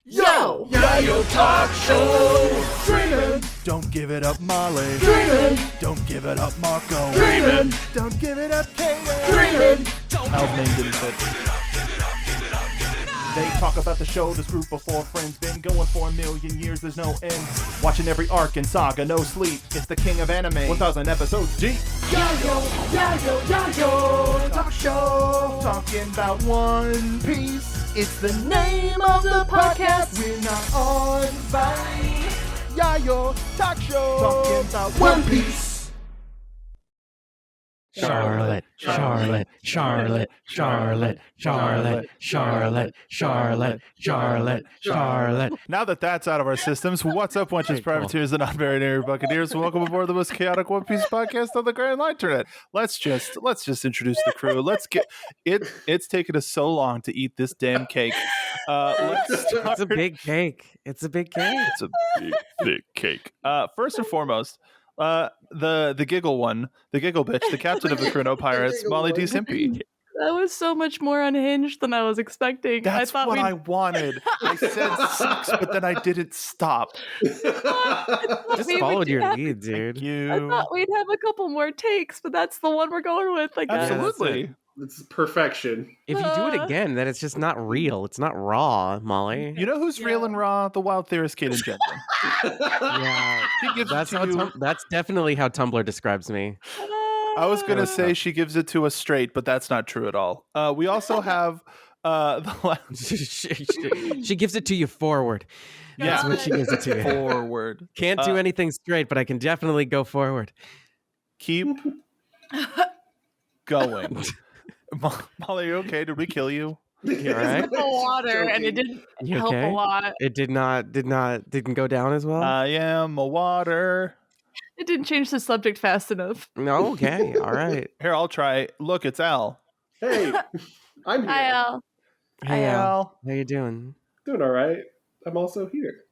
Yo! Yayo Talk Show! Dreamin'! Don't give it up, Molly. Dreamin'! Don't give it up, Marco. Dreamin'! Don't give it up, Katie. Dreamin'! Al's name didn't fit. They talk about the show, this group of four friends been going for 1,000,000 years, there's no end. Watching every arc and saga, no sleep. It's the king of anime, 1,000 episodes deep. Yayo Talk Show! Talking about One Piece. It's the name of the podcast. We're not on Vine. Yayo Talk Show. Talking about One Piece. Charlotte. Now that that's out of our systems, what's up, wenches, privateers, and non-binary buccaneers? Welcome aboard the most chaotic One Piece podcast on the Grand Internet. Let's just introduce the crew. Let's get it. It's taken us so long to eat this damn cake. Let's start. It's a big cake. It's a big cake. First and foremost, the giggle one, the giggle bitch, the captain of the Chrono Pirates, Molly D. Simpy. That was so much more unhinged than I was expecting. That's what I wanted. I said 6, but then I didn't stop. Just followed your lead, dude. I thought we'd have a couple more takes, but that's the one we're going with, I guess. Absolutely. It's perfection. If you do it again, then it's just not real. It's not raw, Molly. You know who's real and raw? The wild theorist Kaden Jensen. Yeah, that's definitely how Tumblr describes me. I was going to say she gives it to us straight, but that's not true at all. We also have she gives it to you forward. Yeah. That's what she gives it to you. Forward. Can't do anything straight, but I can definitely go forward. Keep going. Molly, are you okay? Did we kill you? You all right? The water, and it didn't help a lot. It didn't go down as well. I am a water. It didn't change the subject fast enough. No, okay, all right. Here, I'll try. Look, it's Al. Hey, I'm here. Hi, Al. Hey, Al. Al. How you doing? Doing all right. I'm also here.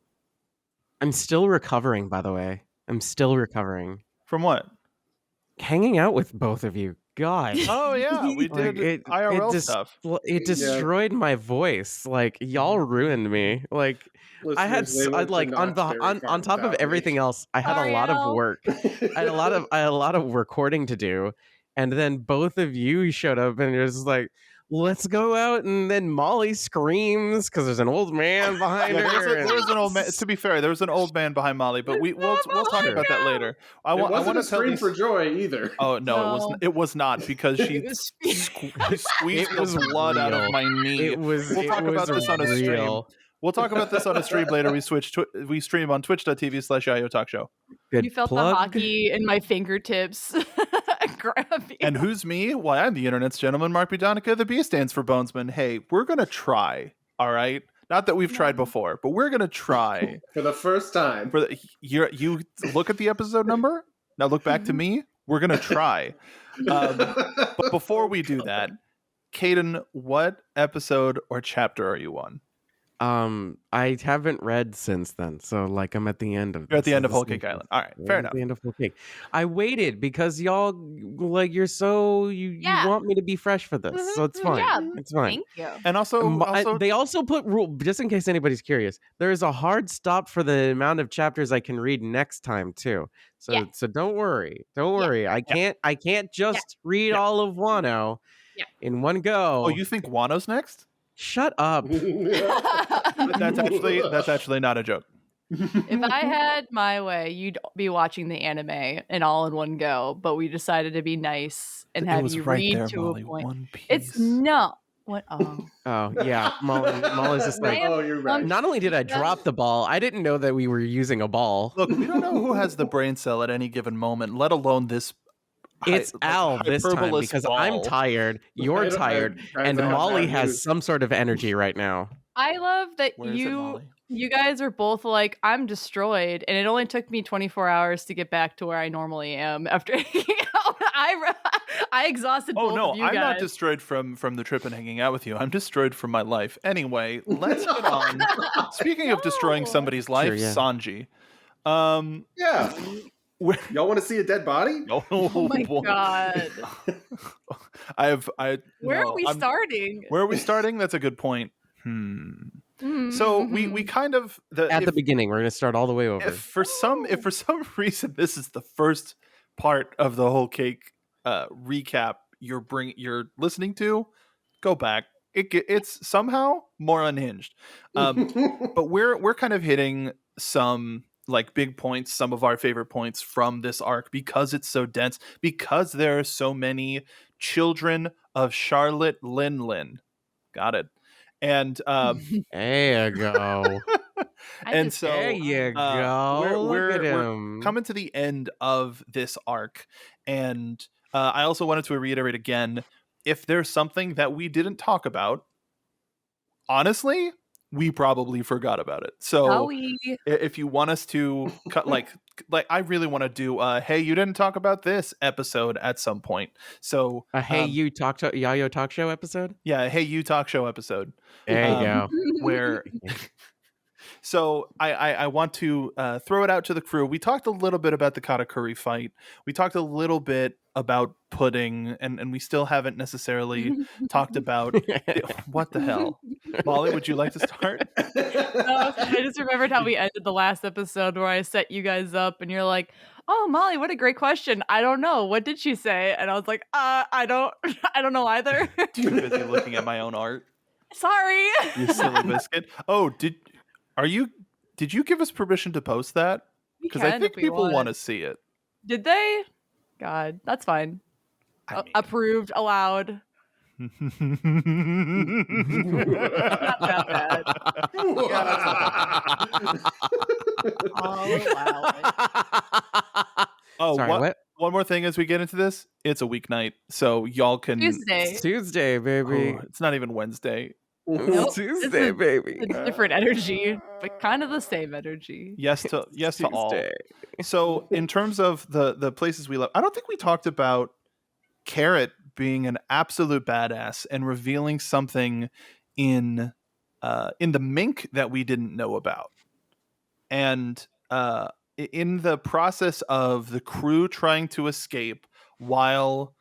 I'm still recovering, by the way. I'm still recovering. From what? Hanging out with both of you. God. Oh, yeah. We did IRL stuff. It destroyed my voice. Like, y'all ruined me. Like, I had on top of everything else, I had a lot of work. I had a lot of recording to do, and then both of you showed up, and you're just like, "Let's go out," and then Molly screams because there's an old man behind her. There was an old man. To be fair, there was an old man behind Molly, but we'll talk about that later. I want to scream for joy either. Oh no, it was not because she squeezed the blood out of my knee. We'll talk about this on a stream. We'll talk about this on a stream later. We stream on twitch.tv/Yayo Talk Show. You felt the hockey in my fingertips. Grab you. And who's me? Why, I'm the internet's gentleman, Mark B. Donica. The B stands for Bonesman. Hey, we're going to try, all right? Not that we've tried before, but we're going to try. For the first time. You look at the episode number. Now look back to me. We're going to try. But before we do that, Kaden, what episode or chapter are you on? I haven't read since then, so like I'm at the end of. You're at the end of Whole Cake Island. All right, fair enough. At the end of Whole Cake. I waited because y'all like you want me to be fresh for this, so it's fine. Yeah, it's fine. Thank you. And also, they also put rule just in case anybody's curious. There is a hard stop for the amount of chapters I can read next time too. So so don't worry, I can't just read all of Wano in one go. Oh, you think Wano's next? Shut up. That's actually not a joke. If I had my way, you'd be watching the anime and all in one go, but we decided to be nice and have you read to a point. One Piece. It's no. What? Oh. Oh, yeah. Molly's just like, oh, you're right. Not only did I drop the ball, I didn't know that we were using a ball. Look, we don't know who has the brain cell at any given moment, let alone this. It's Al this time because I'm tired, you're tired, and Molly has some sort of energy right now. I love that Where is it, Molly? You guys are both like, I'm destroyed, and it only took me 24 hours to get back to where I normally am after hanging out. I exhausted both of you guys. I'm not destroyed from the trip and hanging out with you. I'm destroyed from my life. Anyway, let's get on. Speaking of destroying somebody's life, Sure, yeah. Sanji. Yeah. Y'all want to see a dead body? Oh my god. Where are we starting? Where are we starting? That's a good point. So we kind of at the beginning. We're gonna start all the way over. If for some reason this is the first part of the whole cake recap you're listening to, go back. It's somehow more unhinged, but we're kind of hitting some like big points, some of our favorite points from this arc because it's so dense, because there are so many children of Charlotte Lin. Got it. And there you go. And so there you go. We're coming to the end of this arc, and I also wanted to reiterate again, if there's something that we didn't talk about, honestly, we probably forgot about it. So if you want us to cut, like I really want to do hey, you didn't talk about this episode at some point. So hey, you talk to Yayo talk show episode. Yeah, hey, you talk show episode. There you go. Where. So I want to throw it out to the crew. We talked a little bit about the Katakuri fight. We talked a little bit about pudding, and we still haven't necessarily talked about what the hell. Molly, would you like to start? I just remembered how we ended the last episode where I set you guys up and you're like, oh, Molly, what a great question. I don't know. What did she say? And I was like, I don't know either. Too busy looking at my own art. Sorry. You silly biscuit. Oh, did you give us permission to post that? Because I think people want to see it. Did they? God, that's fine. Approved, allowed. Not that bad. Oh, sorry, what? One more thing as we get into this. It's a weeknight, so y'all can. Tuesday, baby. Oh, it's not even Wednesday. Nope. Tuesday, baby. It's a different energy, but kind of the same energy. Yes to all. So in terms of the places we love, I don't think we talked about Carrot being an absolute badass and revealing something in the mink that we didn't know about. And in the process of the crew trying to escape while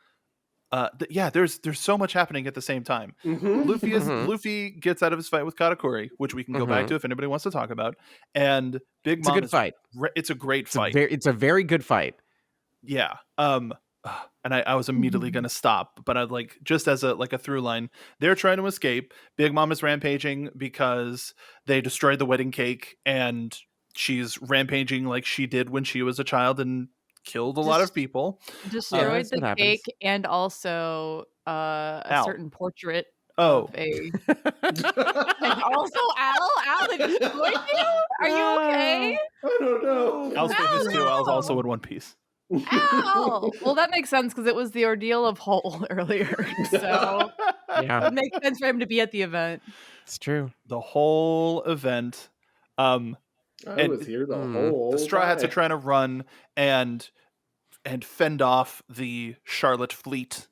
there's so much happening at the same time. Luffy gets out of his fight with Katakuri, which we can go back to if anybody wants to talk about. And Big Mom, it's a good fight. It's a great fight. It's a very good fight. Yeah. And I was immediately going to stop, but I'd like, just as a through line, they're trying to escape. Big Mom is rampaging because they destroyed the wedding cake, and she's rampaging like she did when she was a child and killed a lot of people. Destroyed the cake and also a certain portrait of a... and also Al destroyed you? Are you okay? I don't know. Al's famous too. Al's also in One Piece. Ow! Well, that makes sense because it was the ordeal of Hole earlier. So yeah, it makes sense for him to be at the event. It's true. The whole event. I was here the whole The Straw Hats time. are trying to run and fend off the Charlotte fleet,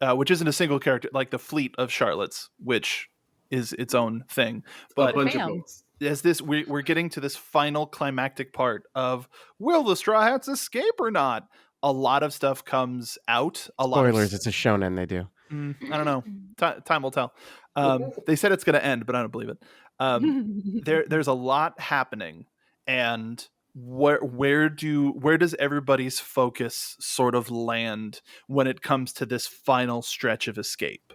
which isn't a single character, like the fleet of Charlottes, which is its own thing. But a bunch of boats. As this, we're getting to this final climactic part of, will the Straw Hats escape or not? A lot of stuff comes out. Spoilers, it's a shonen, they do. I don't know. Time will tell. They said it's going to end, but I don't believe it. There's a lot happening, and where does everybody's focus sort of land when it comes to this final stretch of escape?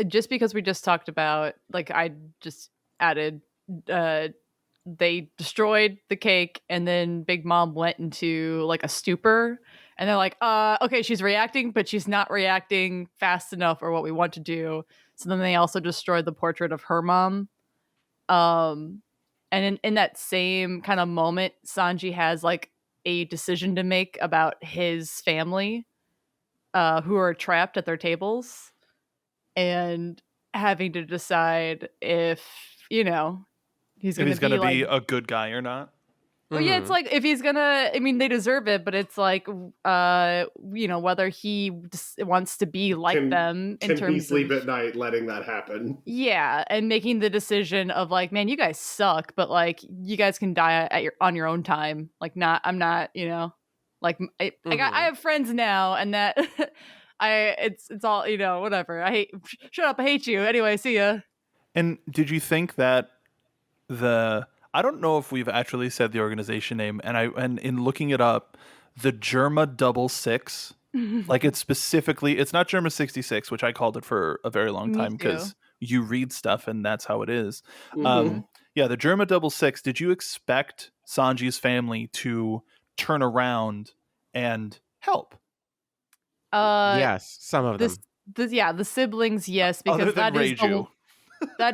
Just because we just talked about, like, I just added, they destroyed the cake, and then Big Mom went into like a stupor, and they're like, okay, she's reacting, but she's not reacting fast enough or what we want to do. So then they also destroyed the portrait of her mom. And in that same kind of moment, Sanji has like a decision to make about his family, who are trapped at their tables, and having to decide if, he's going to be a good guy or not. Well, yeah, it's like if he's gonna, I mean, they deserve it, but it's like, whether he wants to be like them in terms of... Can he sleep at night letting that happen? Yeah, and making the decision of like, man, you guys suck, but like, you guys can die on your own time. Like, I'm not, like, I have friends now, and that, it's all, whatever. Shut up, I hate you. Anyway, see ya. And did you think that I don't know if we've actually said the organization name, and in looking it up, the Germa 66, like it's not Germa 66, which I called it for a very long Me time because you read stuff and that's how it is. Mhm. Yeah, the Germa 66. Did you expect Sanji's family to turn around and help? Yes, some of them. The siblings, yes, because Other than that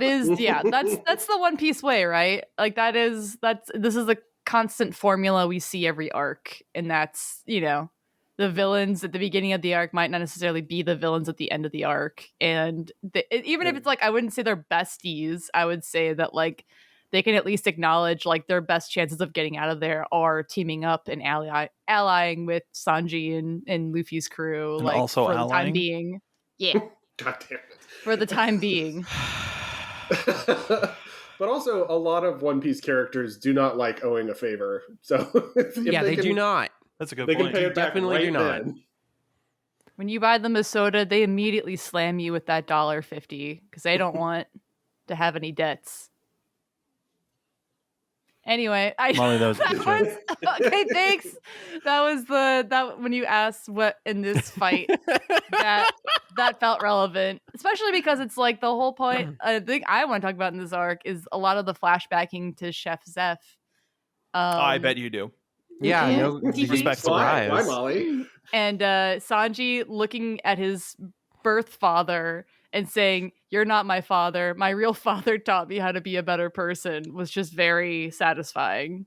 is Reiju. that's the One Piece way, right? Like this is a constant formula we see every arc, and that's, the villains at the beginning of the arc might not necessarily be the villains at the end of the arc, and even if it's like, I wouldn't say they're besties, I would say that like they can at least acknowledge like their best chances of getting out of there are teaming up and allying with Sanji and Luffy's crew, And like also for the time allying? being. Yeah, God damn for the time being. it. But also, a lot of One Piece characters do not like owing a favor. So if Yeah, they do not. That's a good They point. can pay it back Definitely right do not. then. When you buy them a soda, they immediately slam you with that $1.50 because they don't want to have any debts. Anyway, Molly, that was a good joke. okay. Thanks. That was when you asked what in this fight that felt relevant, especially because it's like the whole point. I think I want to talk about in this arc is a lot of the flashbacking to Chef Zeph. I bet you do. Yeah, no Respect. surprise. Why, Molly? And Sanji looking at his birth father and saying, "You're not my father. My real father taught me how to be a better person," was just very satisfying.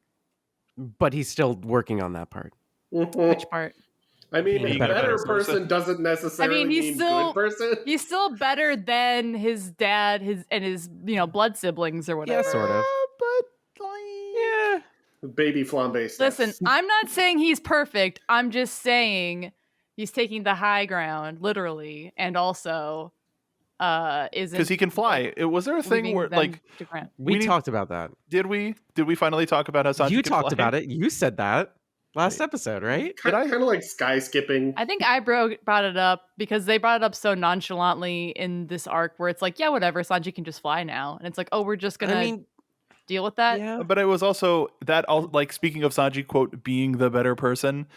But he's still working on that part. Which part? I mean, Being a a better better person person. doesn't necessarily he's mean still- good person. He's still better than his dad, his blood siblings or whatever. Yeah, sort of. But Yeah. Baby flambe steps. Listen, I'm not saying he's perfect. I'm just saying he's taking the high ground, literally, and also isn't because he can fly. Was there a thing leaving where them like to ground. We need- talked about that. did we finally talk about how Sanji You can talked fly? about it. You said that last episode, right? Did I? Kind of like sky skipping. I think I brought it up because they brought it up so nonchalantly in this arc where it's like, yeah, whatever, Sanji can just fly now. And it's like, oh, we're just going to deal with that? yeah. But it was also that, like, speaking of Sanji, quote, being the better person,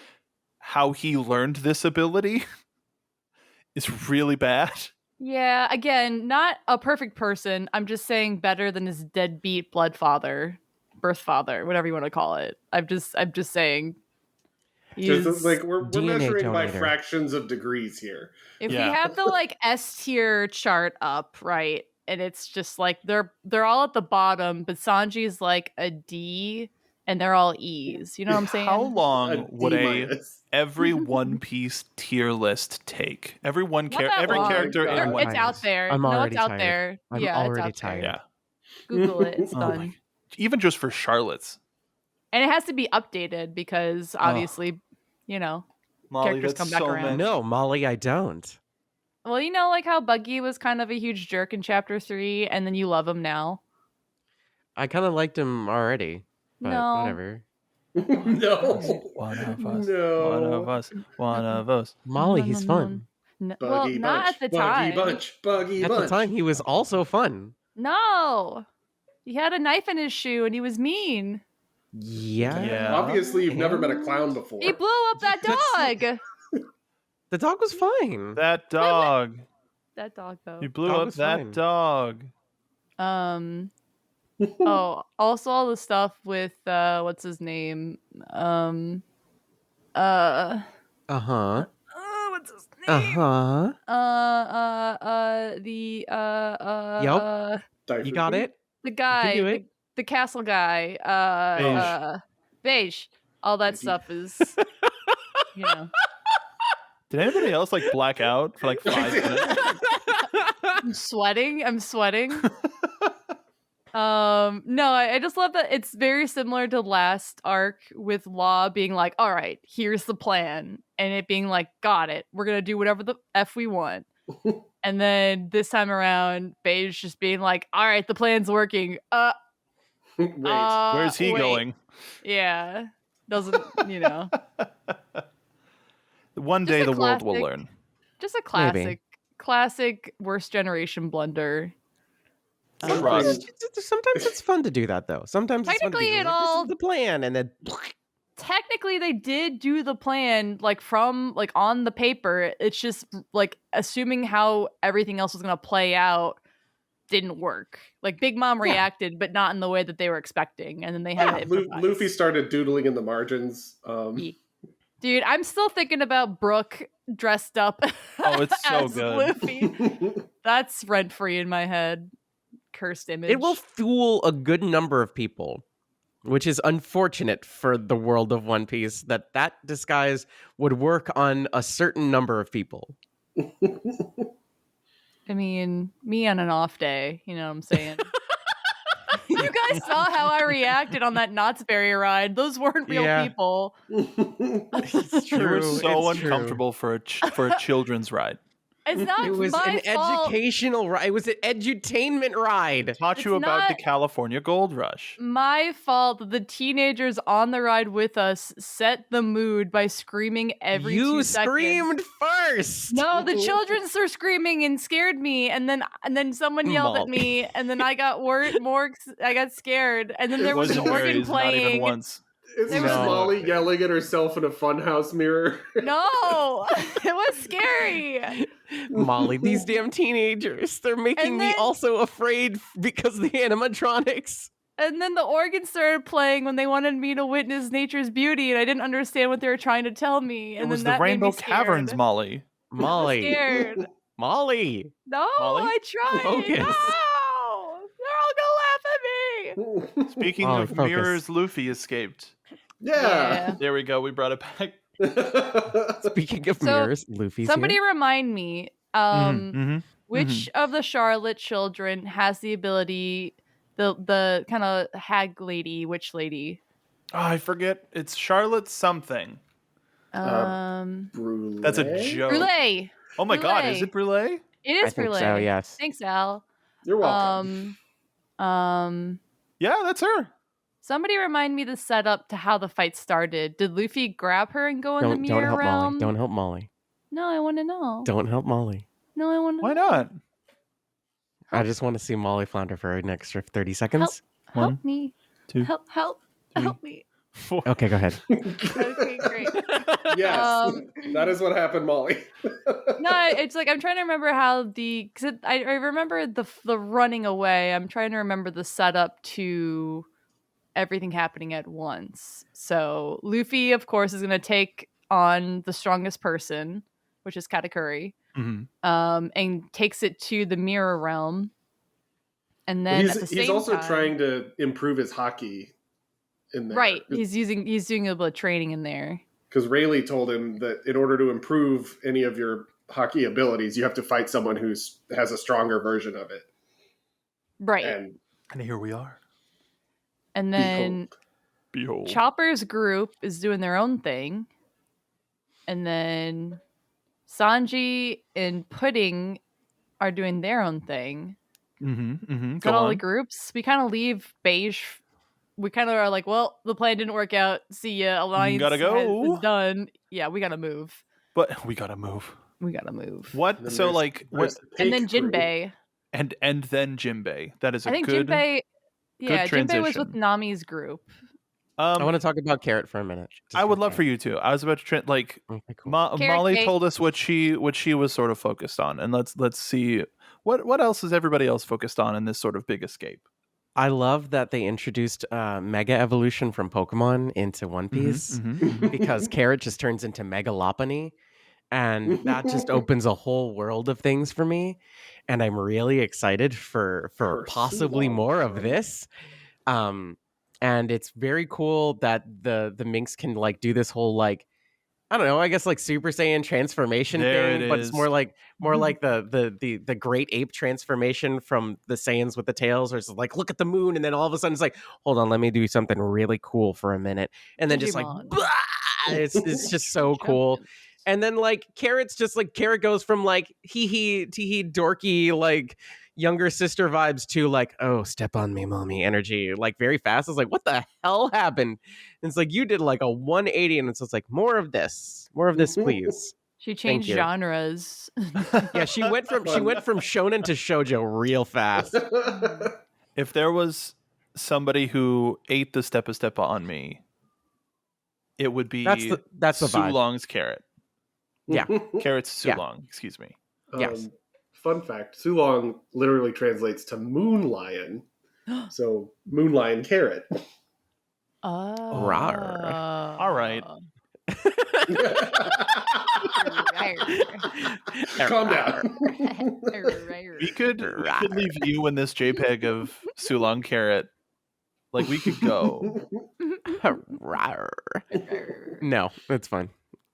how he learned this ability is really bad. Yeah, again, not a perfect person. I'm just saying better than his deadbeat birth father, whatever you want to call it. I'm just saying. Just like we're DNA measuring by donator. fractions of degrees here. If Yeah. we have the like S tier chart up, right, and it's just like they're all at the bottom, but Sanji's like a D and they're all E's. You know what I'm saying? How long would D-. every One Piece tier list take? Every Not that every long. character Oh my in God. One It's Piece. out there. I'm no, already it's out tired. there. I'm yeah, already it's out there. tired. Yeah. Google it. It's Oh done. my- Even just for Charlotte's. And it has to be updated because obviously, Molly, Characters that's come back so around. many. No, Molly, I don't. well, like how Buggy was kind of a huge jerk in chapter 3 and then you love him now. I kind of liked him already, but No. whatever. No. One of us. No. One of us. One of us. Molly, No, he's no, no, fun. No, Buggy well, bunch. not at the Buggy time. bunch. Buggy At bunch. the time, he was also fun. No. He had a knife in his shoe and he was mean. Yeah. Yeah. Obviously, you've never met a clown before. He blew up that dog. The dog was fine. That dog. That dog though. You blew Dog up was that fine. dog. Oh, also all the stuff with what's his name? Uh-huh. What's his name? Uh-huh. The You got it? the You guy, can do it. the castle guy, beige. All that stuff is, Did anybody else like black out for like 5 minutes? I'm sweating. No, I just love that it's very similar to last arc with Law being like, all right, here's the plan. And it being like, got it. We're going to do whatever the F we want. And then this time around, Beige just being like, all right, the plan's working. Wait. Where's he wait. going? Yeah. Doesn't, One Just day a the world will classic- learn. just a Maybe. classic worst generation blunder. Sometimes it's fun to do that, though. Sometimes it's fun to Technically, be it like, this all- is the plan, and then Technically, they did do the plan, like from like on the paper. It's just like assuming how everything else was gonna play out didn't work. Like Big Mom reacted, but not in the way that they were expecting, and then they had to improvise. Luffy started doodling in the margins. Dude, I'm still thinking about Brooke dressed up. Oh, it's so as good. Luffy. That's rent free in my head. Cursed image. it will fool a good number of people, which is unfortunate for the world of One Piece that disguise would work on a certain number of people. I mean, me on an off day, you know what I'm saying? You guys saw how I reacted on that Knott's Berry ride. Those weren't real Yeah. people. It's You were true. so it's true. uncomfortable for a children's ride. It's not It was my an fault. educational ride. It was an edutainment ride. Taught you It's about the not- California Gold Rush. My fault that the teenagers on the ride with us set the mood by screaming every 2 You seconds. screamed first. No, the children were screaming and scared me, and then someone yelled at me, and then I got I got scared, and then It there was an Wasn't organ Mary's, not even playing. once. It's There just was- Molly yelling at herself in a funhouse mirror. No, it was scary. Molly, these damn teenagers. They're making And me then- also afraid because of the animatronics. And then the organ started playing when they wanted me to witness nature's beauty, and I didn't understand what they were trying to tell me. And It was then the that made me Rainbow scared. Caverns, Molly. Molly. Scared. Molly. No, Molly? I tried. Focus. No, they're all gonna laugh at me. Speaking Molly, of focus. mirrors, Luffy escaped. Yeah. There we go. We brought it back. Speaking of So, mirrors, Luffy's Somebody here. remind me, Mhm. which of the Charlotte children has the ability, the kind of hag lady, witch lady? Oh, I forget. It's Charlotte something. Brulee. That's a joke. Brulee. Oh my god, is Brulee. it Brulee? It is I think Brulee. so, yes. Thanks, Al. You're welcome. Yeah, that's her. Somebody remind me the setup to how the fight started. Did Luffy grab her and go in the Don't mirror help realm? Molly. Don't help Molly. No, I want to know. Don't help Molly. No, I want to. Why not? I just want to see Molly flounder for an extra 30 seconds. Help One, me. two, Help me. four. Okay, go ahead. Okay, great. Yes, that is what happened, Molly. No, it's like I'm trying to remember how I remember the running away. I'm trying to remember the setup to everything happening at once. So Luffy, of course, is going to take on the strongest person, which is Katakuri, Mhm. and takes it to the mirror realm. And then at the same he's also time, trying to improve his hockey in there. right. He's doing a bit of training in there. Because Rayleigh told him that in order to improve any of your hockey abilities, you have to fight someone who has a stronger version of it. Right. And And here we are. And then Behold. Chopper's group is doing their own thing. And then Sanji and Pudding are doing their own thing. Mm-hmm. Is that all the groups? We kind of leave Beige. We kind of are like, well, the plan didn't work out. See ya. Alliance Gotta go. is done. Yeah, we gotta move. But we gotta move. We gotta move. What? then So there's- like, there's what? the And then Pink crew. Jinbei. And then Jinbei. That is a I think good. Jinbei. Yeah, Jinbei was with transition. Nami's group. I want to talk about Carrot for a minute. I would love for you to. I was about to like Okay, cool. Carrot Molly cake. told us what she was sort of focused on, and let's see what else is everybody else focused on in this sort of big escape. I love that they introduced Mega Evolution from Pokemon into One Piece because Carrot just turns into Mega Lopunny, and that just opens a whole world of things for me, and I'm really excited for possibly more of this. And it's very cool that the Minx can like do this whole like, I don't know, I guess like Super Saiyan transformation There thing, it but it's is. more like the great ape transformation from the Saiyans with the tails, or it's like look at the moon, and then all of a sudden it's like, hold on, let me do something really cool for a minute, and then just like, Digimon. blah! it's just so cool. And then like Carrot goes from like hee hee tee hee dorky like younger sister vibes to like, oh, step on me mommy energy, like very fast. It's like, what the hell happened? And it's like you did like a 180, and it's just like more of this please. She changed you. genres. Yeah, she went from shonen to shoujo real fast. If there was somebody who ate the Steppa on me, it would be That's the vibe. Sulong's carrot. Yeah. Carrot's Yeah. Sulong, excuse me. Yes. Fun fact, Sulong literally translates to moon lion. So moon lion carrot. Oh. Rawr. All right. Calm down. We could leave you in this JPEG of Sulong carrot. Like, we could go. Rawr. No, it's fine.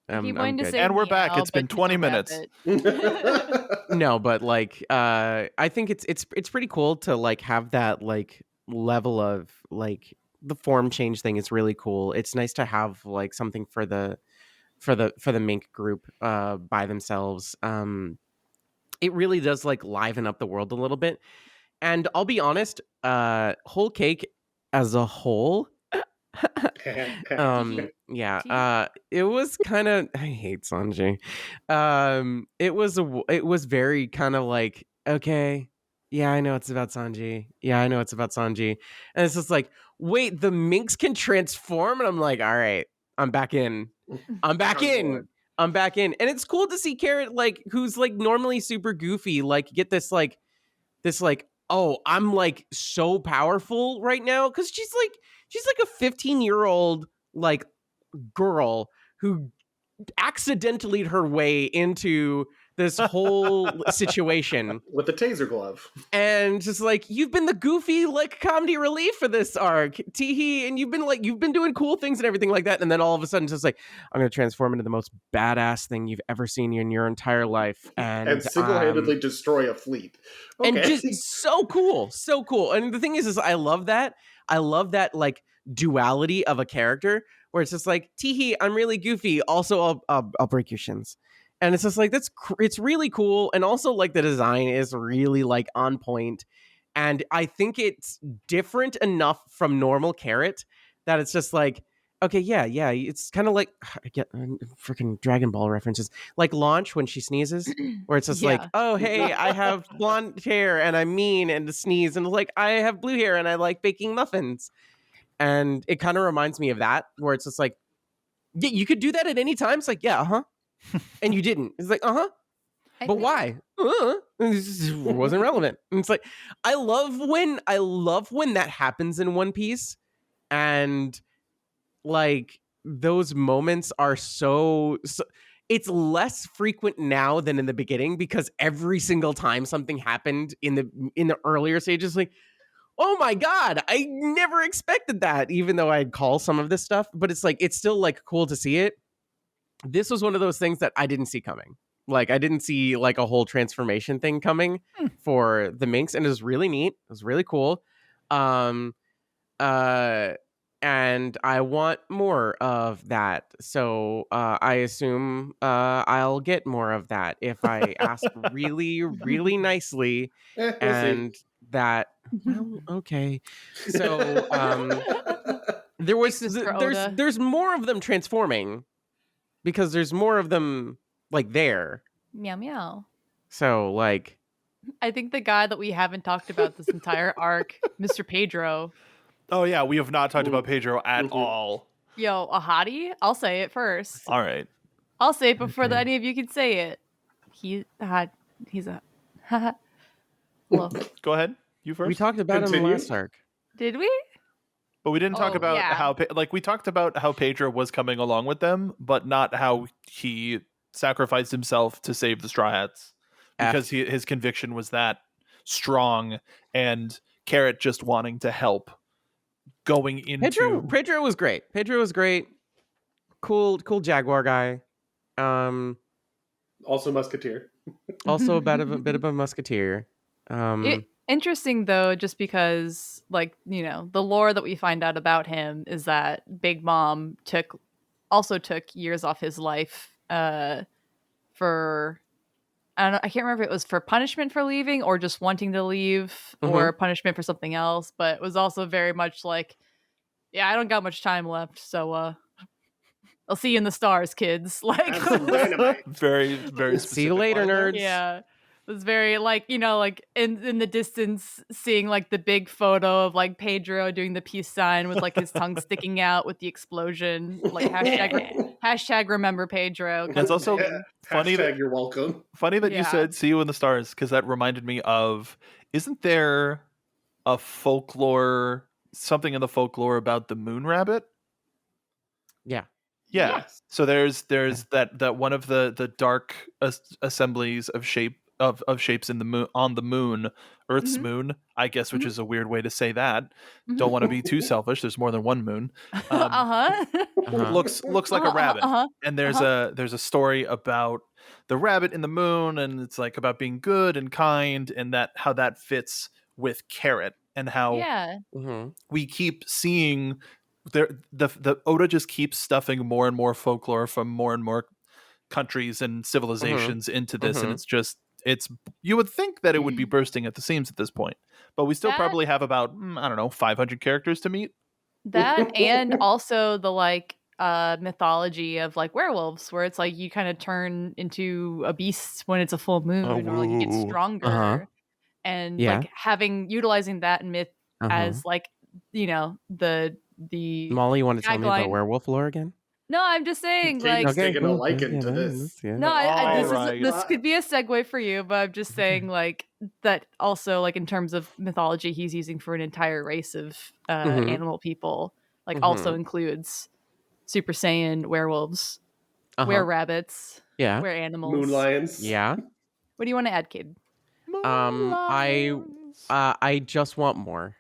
He wanted to good. say And we're back. meow, It's been but 20 he's a minutes. rabbit. No, but like I think it's pretty cool to like have that like level of like the form change thing is really cool. It's nice to have like something for the mink group by themselves. It really does like liven up the world a little bit. And I'll be honest, Whole Cake as a whole it was kind of, I hate Sanji. It was very kind of like, okay, yeah, I know it's about Sanji. Yeah, I know it's about Sanji. And it's just like, wait, the minks can transform? And I'm like, all right, I'm back in. I'm back in. And it's cool to see Carrot, like, who's like normally super goofy, like get this like, oh, I'm like so powerful right now. Cause she's like a 15-year-old like girl who accidentally her way into this whole situation with the taser glove, and just like, you've been the goofy like comedy relief for this arc, Teehee, and you've been doing cool things and everything like that, and then all of a sudden it's just like, I'm gonna transform into the most badass thing you've ever seen in your entire life, and single-handedly destroy a fleet. Okay. And just so cool. And the thing is I love that like duality of a character where it's just like, Teehee, I'm really goofy, also I'll break your shins. And it's just like, it's really cool. And also like the design is really like on point. And I think it's different enough from normal Carrot that it's just like, okay, yeah. It's kind of like, I get freaking Dragon Ball references, like Launch when she sneezes, where it's just like, oh, hey, I have blonde hair and I'm mean and sneeze. And like, I have blue hair and I like baking muffins. And it kind of reminds me of that, where it's just like, yeah, you could do that at any time. It's like, yeah, uh-huh. And you didn't. It's like, uh-huh. But why? It wasn't relevant. And it's like, I love when that happens in One Piece, and like those moments are so it's less frequent now than in the beginning, because every single time something happened in the earlier stages, like, oh my god, I never expected that, even though I'd call some of this stuff, but it's like, it's still like cool to see it. This was one of those things that I didn't see coming. Like, I didn't see like a whole transformation thing coming for the minks, and it was really neat. It was really cool. And I want more of that. So I assume I'll get more of that if I ask really, really nicely. And that, well, okay. So there's more of them transforming, because there's more of them like there. Meow meow. So like, I think the guy that we haven't talked about this entire arc, Mr. Pedro. Oh yeah, we have not talked about Pedro at all. Yo, a hottie? I'll say it first. All right. I'll say it before any of you can say it. He's a Hello. Go ahead. You first. We talked about him last arc. Did we? But we didn't talk about how, like, we talked about how Pedro was coming along with them, but not how he sacrificed himself to save the Straw Hats, because his conviction was that strong, and Carrot just wanting to help going into... Pedro was great. Cool Jaguar guy. Also Musketeer. Also a bit of a Musketeer. Interesting though, just because, like, you know, the lore that we find out about him is that Big Mom took years off his life for, I can't remember if it was for punishment for leaving or just wanting to leave, or punishment for something else, but it was also very much like, yeah, I don't got much time left, so I'll see you in the stars, kids. Like, Have some dynamite. Very, very specific. See you later, line there. nerds. yeah. It was very like, like in the distance, seeing like the big photo of like Pedro doing the peace sign with like his tongue sticking out with the explosion. Like hashtag remember Pedro. That's also funny Hashtag that you're welcome. funny that you Yeah. said "see you in the stars" because that reminded me of. Isn't there a something in the folklore about the moon rabbit? Yeah. Yeah. Yes. So there's that one of the dark assemblies of shapes in the moon on the moon, Earth's Mhm. moon, I guess, which Mhm. is a weird way to say that. Mhm. Don't want to be too selfish. There's more than one moon. Uh-huh. Looks like a rabbit. And there's uh-huh. a story about the rabbit in the moon, and it's like about being good and kind, and that how that fits with Carrot, and how Yeah. Mm-hmm. we keep seeing the Oda just keeps stuffing more and more folklore from more and more countries and civilizations into this, and it's you would think that it would be bursting at the seams at this point, but we still That- probably have about I don't know 500 characters to meet. That and also the like mythology of like werewolves, where it's like you kind of turn into a beast when it's a full moon, or like you get woo. stronger, and Yeah. like utilizing that myth as like the Molly, you want to tell me about tagline. werewolf lore again? No, I'm just saying Kate's like taking a cool. liking Yeah, to that this. is- yeah. no, this Alright. this could be a segue for you, but I'm just saying like that also like in terms of mythology he's using for an entire race of animal people, like also includes Super Saiyan werewolves, were-rabbits, Yeah. were-animals. Moon lions. Yeah. What do you want to add, kid? I just want more.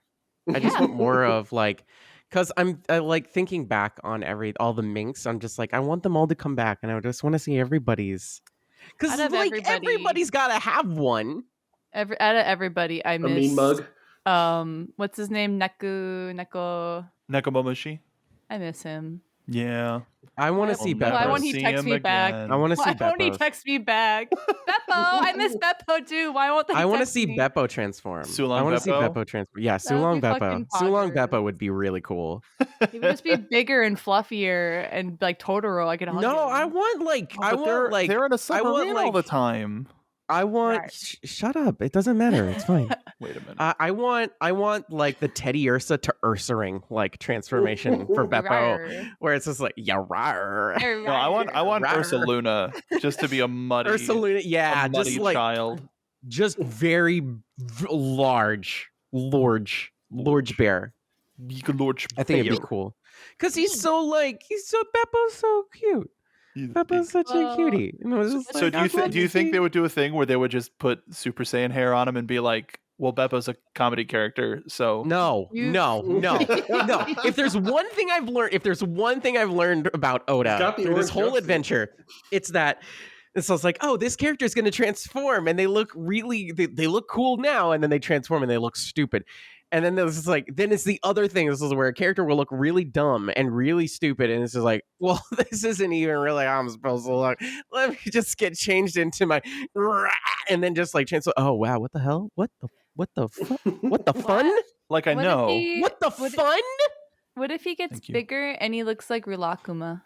I just want more of like, because I'm like thinking back on all the minks. I'm just like, I want them all to come back, and I just want to see everybody's. Because Out of like everybody- everybody's got to have one. Out of everybody, I A miss mean mug. what's his name? Neko. Nekomamushi. I miss him. Yeah. I want to Why see We'll Beppo. why never won't he see text him me back? again. I want to see Why won't he Beppo. text me back? Beppo, I miss Beppo too. Why won't they? I want to text see me? Beppo transform. Sulong I want to see Beppo? Beppo transform. Yeah, That would Sulong be Beppo. fucking Sulong poggers. Beppo would be really cool. He would just be bigger and fluffier and like Totoro. I could hug No, him. I want like But they're in a submarine all the time. I want. Right. Shut up! It doesn't matter. It's fine. Wait a minute. I want like the Teddy Ursa to Ursaring like transformation for Beppo, Rawr. where it's just like yeah, rawr. No, I want Rawr. Ursa Luna just to be a muddy, Ursaluna, yeah, a muddy just like child. just very large bear. Lord I think it'd be cool because he's so Beppo's so cute. Beppo's such a cutie. You know, it's just So like, do you think they would do a thing where they would just put Super Saiyan hair on him and be like, well, Beppo's a comedy character, so No. If there's one thing I've learned about Oda got the through this orange whole jumpsuit. adventure, it's that it's like, oh, this character is going to transform, and they look they look cool now, and then they transform and they look stupid. And then there's then it's the other thing. This is where a character will look really dumb and really stupid, and it's just like, well, this isn't even really how I'm supposed to look. Let me just get changed into my, and then just like transform. Oh wow, what the hell? What the fun? like I What if know. he- What the what- fun? What if he gets Thank you. bigger and he looks like Rilakuma?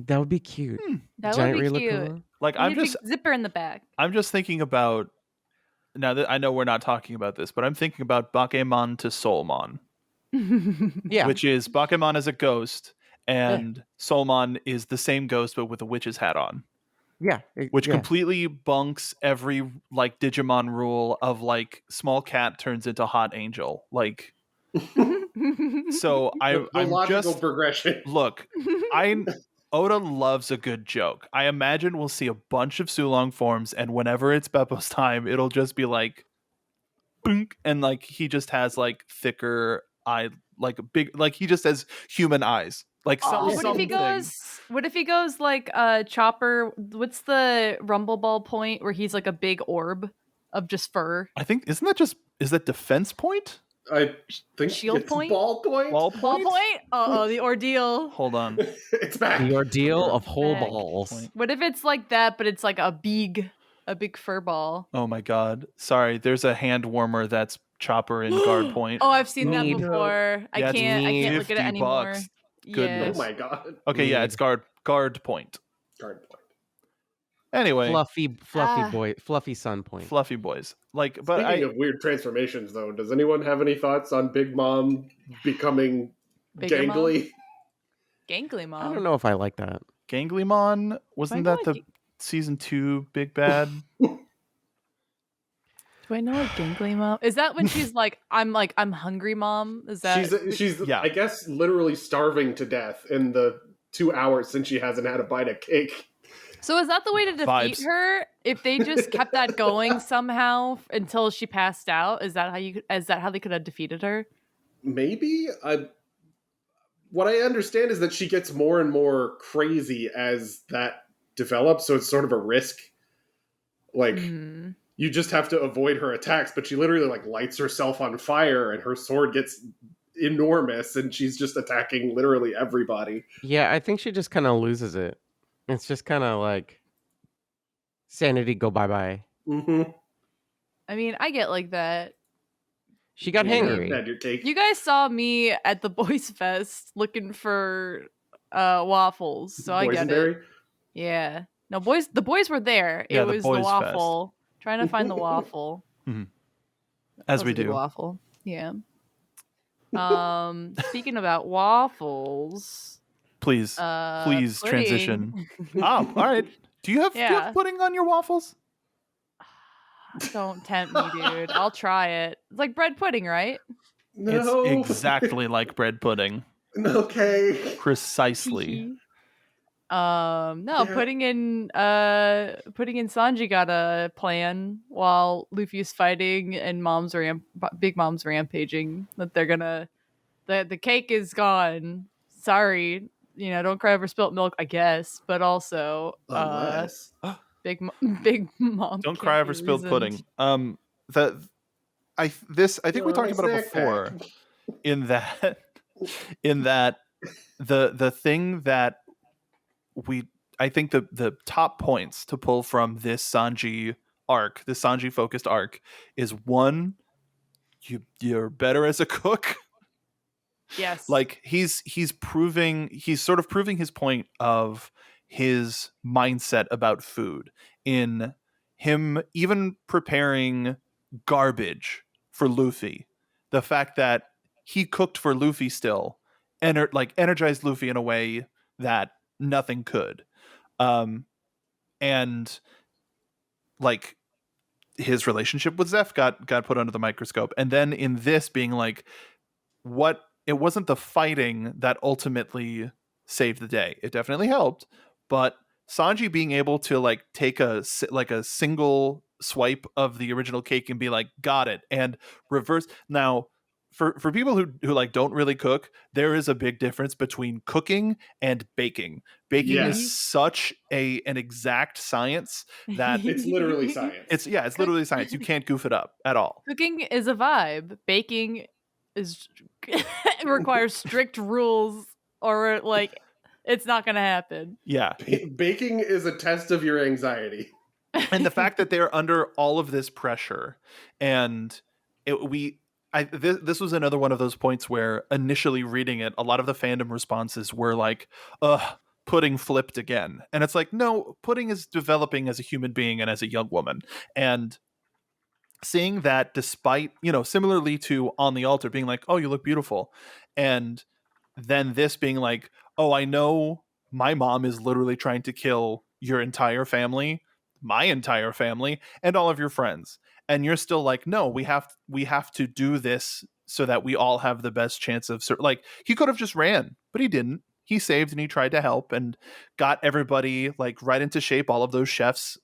That would be cute. That Giant would be cute. Rilakuma. Like He I'm need a just big zipper in the back. thinking about now that I know we're not talking about this, but I'm thinking about Bakemon to Soulmon, Yeah. which is Bakemon is a ghost and Soulmon is the same ghost but with a witch's hat on. Yeah. Which completely bunks every like Digimon rule of like small cat turns into hot angel. Like so The I'm logical just progression. look, Oda loves a good joke. I imagine we'll see a bunch of Sulong forms, and whenever it's Beppo's time, it'll just be like, boink, and like he just has like thicker eye, like big, like he just has human eyes. Like What something. if he goes like Chopper? What's the Rumble Ball point where he's like a big orb of just fur? I think is that defense point? I think Shield it's point? Ball point. Ball Ball point? point? Oh, the ordeal. Hold on. It's back. The ordeal of whole Back. balls. Point. What if it's like that, but it's like a big fur ball? Oh my god. Sorry, there's a hand warmer that's Chopper in guard point. Oh, I've seen that Need- before. I Yeah, it's can't look at it 50 anymore. bucks. Goodness. Oh my god. Okay, yeah, it's guard point. Guard point. Anyway, fluffy sun point. fluffy boys. Like, but Speaking of weird transformations, though, does anyone have any thoughts on Big Mom becoming Bigger mom? gangly? Gangly Mom. I don't know if I like that. Ganglymon, wasn't I that know the season 2 big bad? Do I know what Gangly Mom? Is that when she's like, I'm hungry, Mom? Is that She's Yeah. I guess literally starving to death in the 2 hours since she hasn't had a bite of cake. So is that the way to defeat Vibes. her? If they just kept that going somehow until she passed out, is that how they could have defeated her? Maybe. What I understand is that she gets more and more crazy as that develops, so it's sort of a risk. Like you just have to avoid her attacks, but she literally like lights herself on fire and her sword gets enormous and she's just attacking literally everybody. Yeah, I think she just kind of loses it. It's just kind of like sanity go bye-bye. Mm-hmm. I mean, I get like that. She got hangry. Had your cake. You guys saw me at the Boys Fest looking for waffles, so I get Boysenberry? it. Yeah. No, the boys were there. Yeah, It the was the Boys waffle. Trying to find the waffle. As That we was a good do. waffle. Yeah. Speaking about waffles, Please pudding. transition. Oh, all right. Do you have pudding on your waffles? Don't tempt me, dude. I'll try it. It's like bread pudding, right? No. It's exactly like bread pudding. Okay. Precisely. No, Yeah. putting in Sanji got a plan while Luffy's fighting and Big Mom's rampaging that they're gonna the cake is gone. Sorry, don't cry over spilt milk, I guess, but also Unless. Big Mom. Don't can't be over spilled reasoned. pudding. I think we talked about it before. In that the thing that I think the top points to pull from this Sanji arc, this Sanji focused arc, is one, you're better as a cook. Yes. Like he's sort of proving his point of his mindset about food in him even preparing garbage for Luffy. The fact that he cooked for Luffy still energized Luffy in a way that nothing could. And like his relationship with Zeph got put under the microscope. And then in this being like, it wasn't the fighting that ultimately saved the day. It definitely helped, but Sanji being able to like take a single swipe of the original cake and be like, got it, and reverse. Now, for people who like don't really cook, there is a big difference between cooking and baking. Baking is such an exact science that It's literally science. it's literally science. You can't goof it up at all. Cooking is a vibe. Baking is it requires strict rules, or like it's not gonna happen. Yeah. Baking is a test of your anxiety. And the fact that they're under all of this pressure, and this was another one of those points where initially reading it, a lot of the fandom responses were like, ugh, Pudding flipped again. And it's like, no, Pudding is developing as a human being and as a young woman. And seeing that, despite, similarly to On the Altar being like, oh, you look beautiful. And then this being like, oh, I know my mom is literally trying to kill your entire family, my entire family, and all of your friends. And you're still like, no, we have to do this so that we all have the best chance of like, he could have just ran, but he didn't. He saved and he tried to help and got everybody like right into shape. All of those chefs,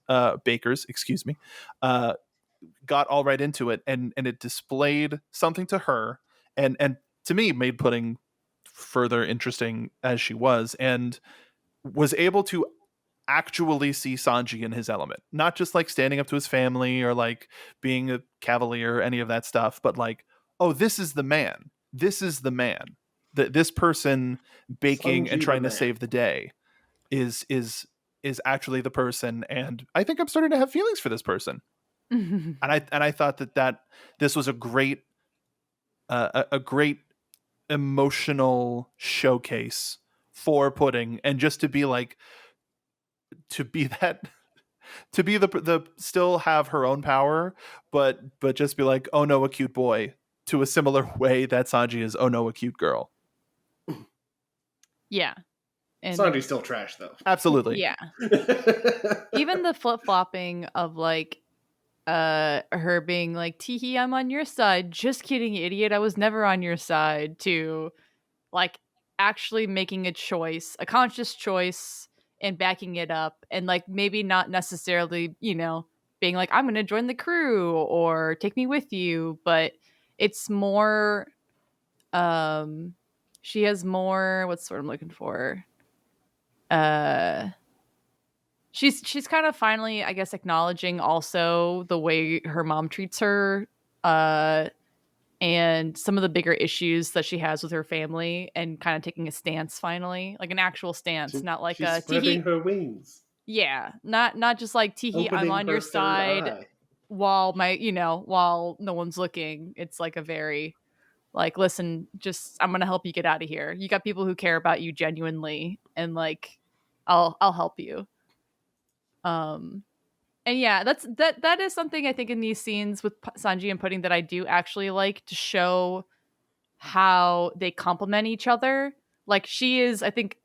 bakers, excuse me, got all right into it, and it displayed something to her and to me made Pudding further interesting as she was, and was able to actually see Sanji in his element, not just like standing up to his family or like being a cavalier or any of that stuff, but like, oh, this is the man, this person baking Sanji and trying the to man. save the day is actually the person. And I think I'm starting to have feelings for this person. And I thought that this was a great emotional showcase for Pudding, and just to be like, to be that, to be the still have her own power, but just be like, oh no, a cute boy, to a similar way that Sanji is, oh no, a cute girl. Yeah. And Sanji's still trash though. Absolutely. yeah. Even the flip-flopping of like her being like, Teehee, I'm on your side. Just kidding, idiot. I was never on your side, to like actually making a choice, a conscious choice, and backing it up, and like maybe not necessarily, being like, I'm gonna join the crew or take me with you, but it's more she has more, what's the word I'm looking for? She's kind of finally, I guess, acknowledging also the way her mom treats her, and some of the bigger issues that she has with her family, and kind of taking a stance finally, like an actual stance, not like she's a spreading Teehee. her wings. Yeah, not just like Teehee, I'm Opening on her your third side eye. while while no one's looking. It's like a very like, listen, just I'm gonna help you get out of here. You got people who care about you genuinely, and like I'll help you. And yeah, that is something I think in these scenes with Sanji and Pudding that I do actually like, to show how they complement each other. Like, she is, I think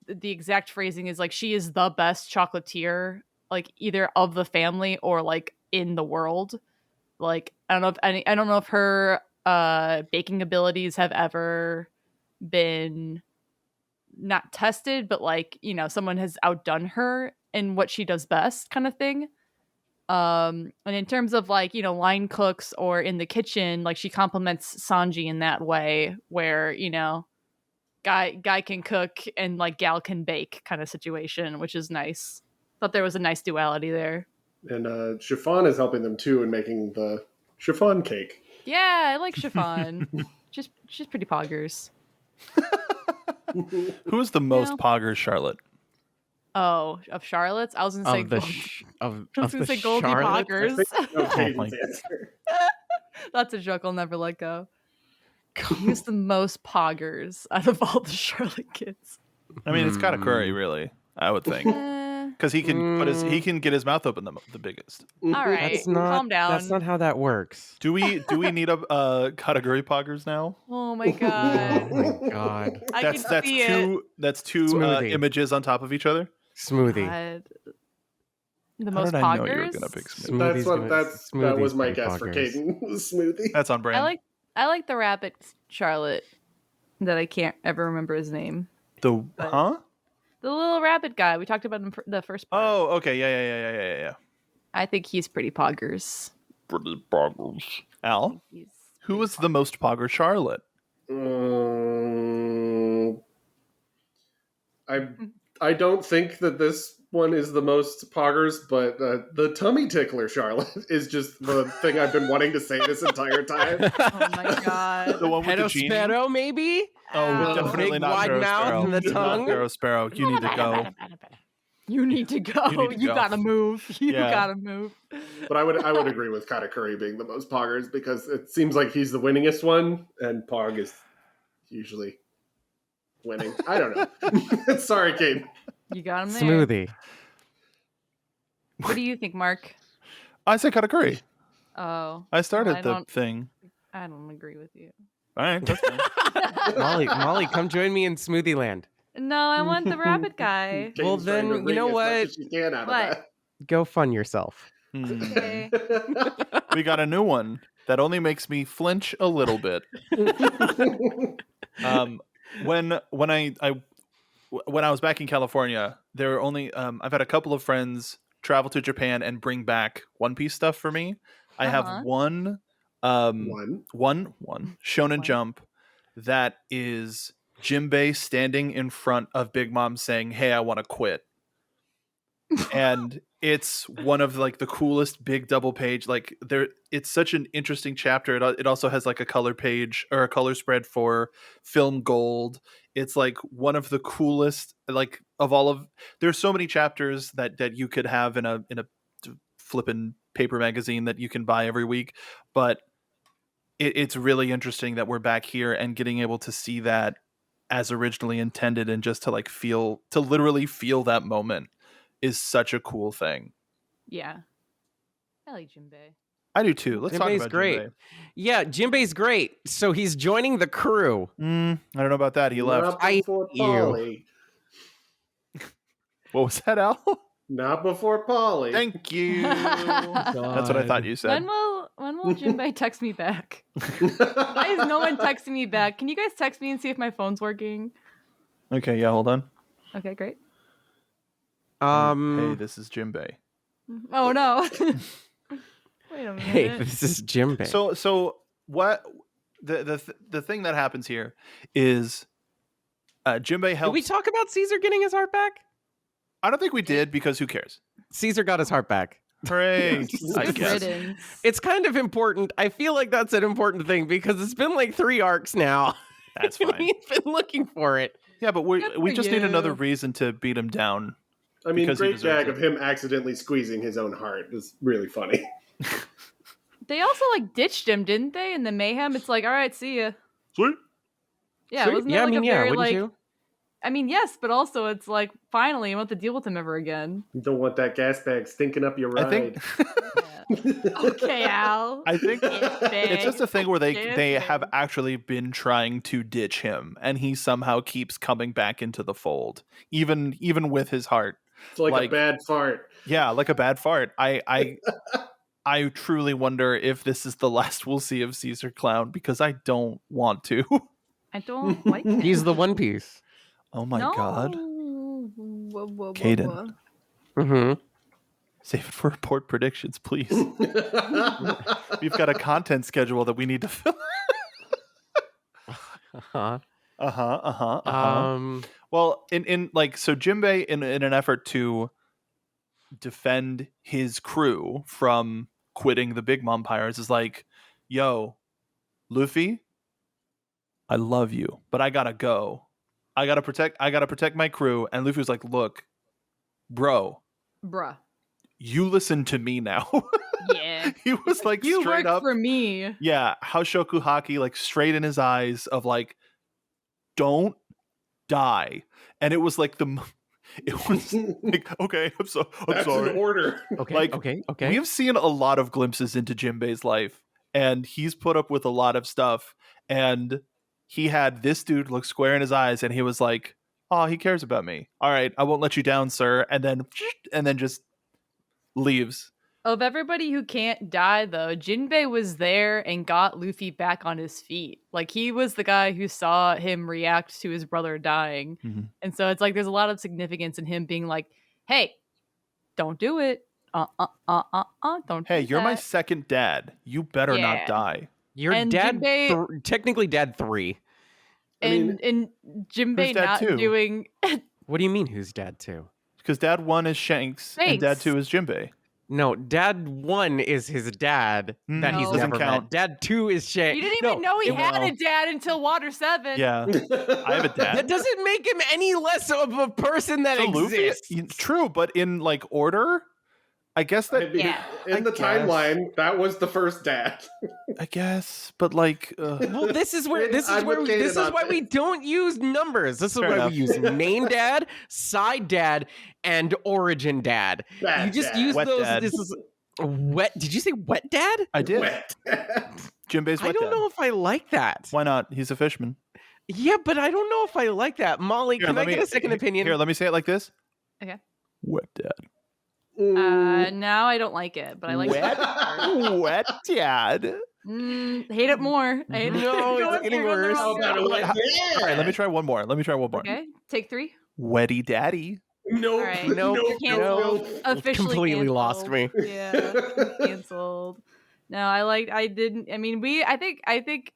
the exact phrasing is like, she is the best chocolatier, like either of the family or like in the world. Like, I don't know if her baking abilities have ever been not tested, but like, someone has outdone her in what she does best, kind of thing. And in terms of like, line cooks or in the kitchen, like she compliments Sanji in that way, where, guy can cook and like gal can bake, kind of situation, which is nice. Thought there was a nice duality there. And Chiffon is helping them too in making the chiffon cake. Yeah, I like Chiffon. She's pretty poggers. Who's the most poggers, Charlotte? Oh, of Charlotte's? I was gonna say Goldie Charlotte? Poggers. No, Oh Caden's my- answer. That's a joke I'll never let go. Who's the most poggers out of all the Charlotte kids? I mean, it's Katakuri, really, I would think, because he can get his mouth open the biggest. All right, calm down. That's not how that works. Do we need a Katakuri poggers now? Oh my god. Oh my god. That's see two. That's two Smoothie. images on top of each other. Smoothie. God. The How most did I know you were poggers. gonna pick smoothie? That was my pretty guess for poggers. Caden. Smoothie. That's on brand. I like the rabbit Charlotte that I can't ever remember his name. The little rabbit guy we talked about in the first part. Oh, okay, yeah. I think he's pretty poggers. Pretty poggers. Al, He's who was the most pogger, Charlotte? I don't think that this one is the most poggers, but the tummy tickler Charlotte is just the thing I've been wanting to say this entire time. Oh my god. The one with the genie? Sparrow, maybe? Oh, definitely Big not wide Sparrow mouth Sparrow. and the Not tongue. Sparrow Sparrow. You need to go. You need to go. You need to You go. gotta move. You Yeah. gotta move. But I would agree with Katakuri being the most poggers, because it seems like he's the winningest one, and Pog is usually winning. I don't know. Sorry, Kate. You got him there. Smoothie. What do you think, Mark? I said Katakuri. Oh. I started I the don't- thing. I don't agree with you. All right, that's fine. Molly, come join me in Smoothie Land. No, I want the rabbit guy. Well, Kate's trying to then, you know wring as much what? as she can out of What? Go fun yourself. Okay. that. We got a new one that only makes me flinch a little bit. When I was back in California, there were only I've had a couple of friends travel to Japan and bring back One Piece stuff for me. I have one Shonen Jump that is Jimbei standing in front of Big Mom saying, "Hey, I want to quit." And it's one of like the coolest big double page, like there it's such an interesting chapter. It also has like a color page or a color spread for film gold. It's like one of the coolest, like of all of, there's so many chapters that you could have in a flippin' paper magazine that you can buy every week, but it's really interesting that we're back here and getting able to see that as originally intended, and just to literally feel that moment is such a cool thing. Yeah. I like Jinbei. I do too. Let's talk Jinbei's about great. Jinbei. Yeah, Jinbei's great. So he's joining the crew. I don't know about that. He left. Not before I hate you. Polly. What was that, Al? Not before Polly. Thank you. That's what I thought you said. When will Jinbei text me back? Why is no one texting me back? Can you guys text me and see if my phone's working? Okay, yeah, hold on. Okay, great. Hey, this is Jinbei. Oh no. Wait a minute. Hey, this is Jinbei. So what the thing that happens here is Jinbei helps. Did we talk about Caesar getting his heart back? I don't think we did, because who cares? Caesar got his heart back. Hooray! I Good guess. riddance. It's kind of important. I feel like that's an important thing because it's been like 3 arcs now. That's fine. He's been looking for it. Yeah, but we for just need another you. reason to beat him down. I mean, Because he great deserves gag it. of him accidentally squeezing his own heart is really funny. They also like ditched him, didn't they? In the mayhem, it's like, all right, see ya. Sweet. Yeah, Sweet. wasn't Yeah, that I like mean, a yeah, very wouldn't like? you? I mean, yes, but also it's like finally, you won't have to deal with him ever again. You don't want that gas bag stinking up your ride. I think Okay, Al. I think it's just a thing where they Yes, have babe. actually been trying to ditch him, and he somehow keeps coming back into the fold, even with his heart. It's like Like- a bad fart. Yeah, like a bad fart. I truly wonder if this is the last we'll see of Caesar Clown, because I don't want to. I don't like him. He's the One Piece. Oh my No. god. Whoa, whoa, Caden. whoa. Mm-hmm. Save it for report predictions, please. We've got a content schedule that we need to fill. Uh-huh. Uh-huh. Well, in like, so Jinbei, in an effort to defend his crew from quitting the Big Mom Pirates, is like, yo, Luffy, I love you, but I gotta go. I gotta protect my crew. And Luffy was like, look, bro, Bruh. you listen to me now. Yeah. He was like, You straight work up. for me. Yeah, Haoshoku Haki, like straight in his eyes of like, don't die. And it was like it was like, okay, I'm That's sorry. an order. Okay. Like, okay. We have seen a lot of glimpses into Jinbei's life, and he's put up with a lot of stuff. And he had this dude look square in his eyes, and he was like, oh, he cares about me. All right, I won't let you down, sir. And then just leaves. Of everybody who can't die, though, Jinbei was there and got Luffy back on his feet. Like, he was the guy who saw him react to his brother dying. Mhm. And so it's like there's a lot of significance in him being like, hey, don't do it. Don't Hey, do you're my that. second dad. You better not Yeah. die. Your And dad, Jinbei- technically dad 3. And Jinbei who's dad not two? doing... What do you mean who's dad 2? Because dad 1 is Shanks, and dad Shanks. 2 is Jinbei. No, dad 1 is his dad that he's No. never Doesn't count. met. Dad 2 is Shay. You didn't even know he it- had no. a dad until Water 7. Yeah, I have a dad. That doesn't make him any less of a person that So Luffy- exists. true, but in like order, I guess I that. mean, Yeah. in the I guess. timeline, that was the first dad. I guess, but like, Well, this is where I'm with Kaden this is on why this. we don't use numbers. This is Fair why enough. we use main dad, side dad, and origin dad. Bad You just dad. use Wet those. dad. This is wet. Did you say wet dad? I did. Wet. Jinbei's I wet don't dad. know if I like that. Why not? He's a fishman. Yeah, but I don't know if I like that. Molly, Here, can I let get me- a second opinion? Here, let me say it like this. Okay. Wet dad. Now I don't like it, but I like Wet? Wet dad. hate it more. I hate it. No, You're it's getting going the worse. wrong How about a way. wet dad? All right, let me try one more. Okay, take 3. Wetty daddy. Nope. All right. Nope. Nope. Canceled. Nope. Officially Completely lost canceled. me. Yeah, canceled. No, I think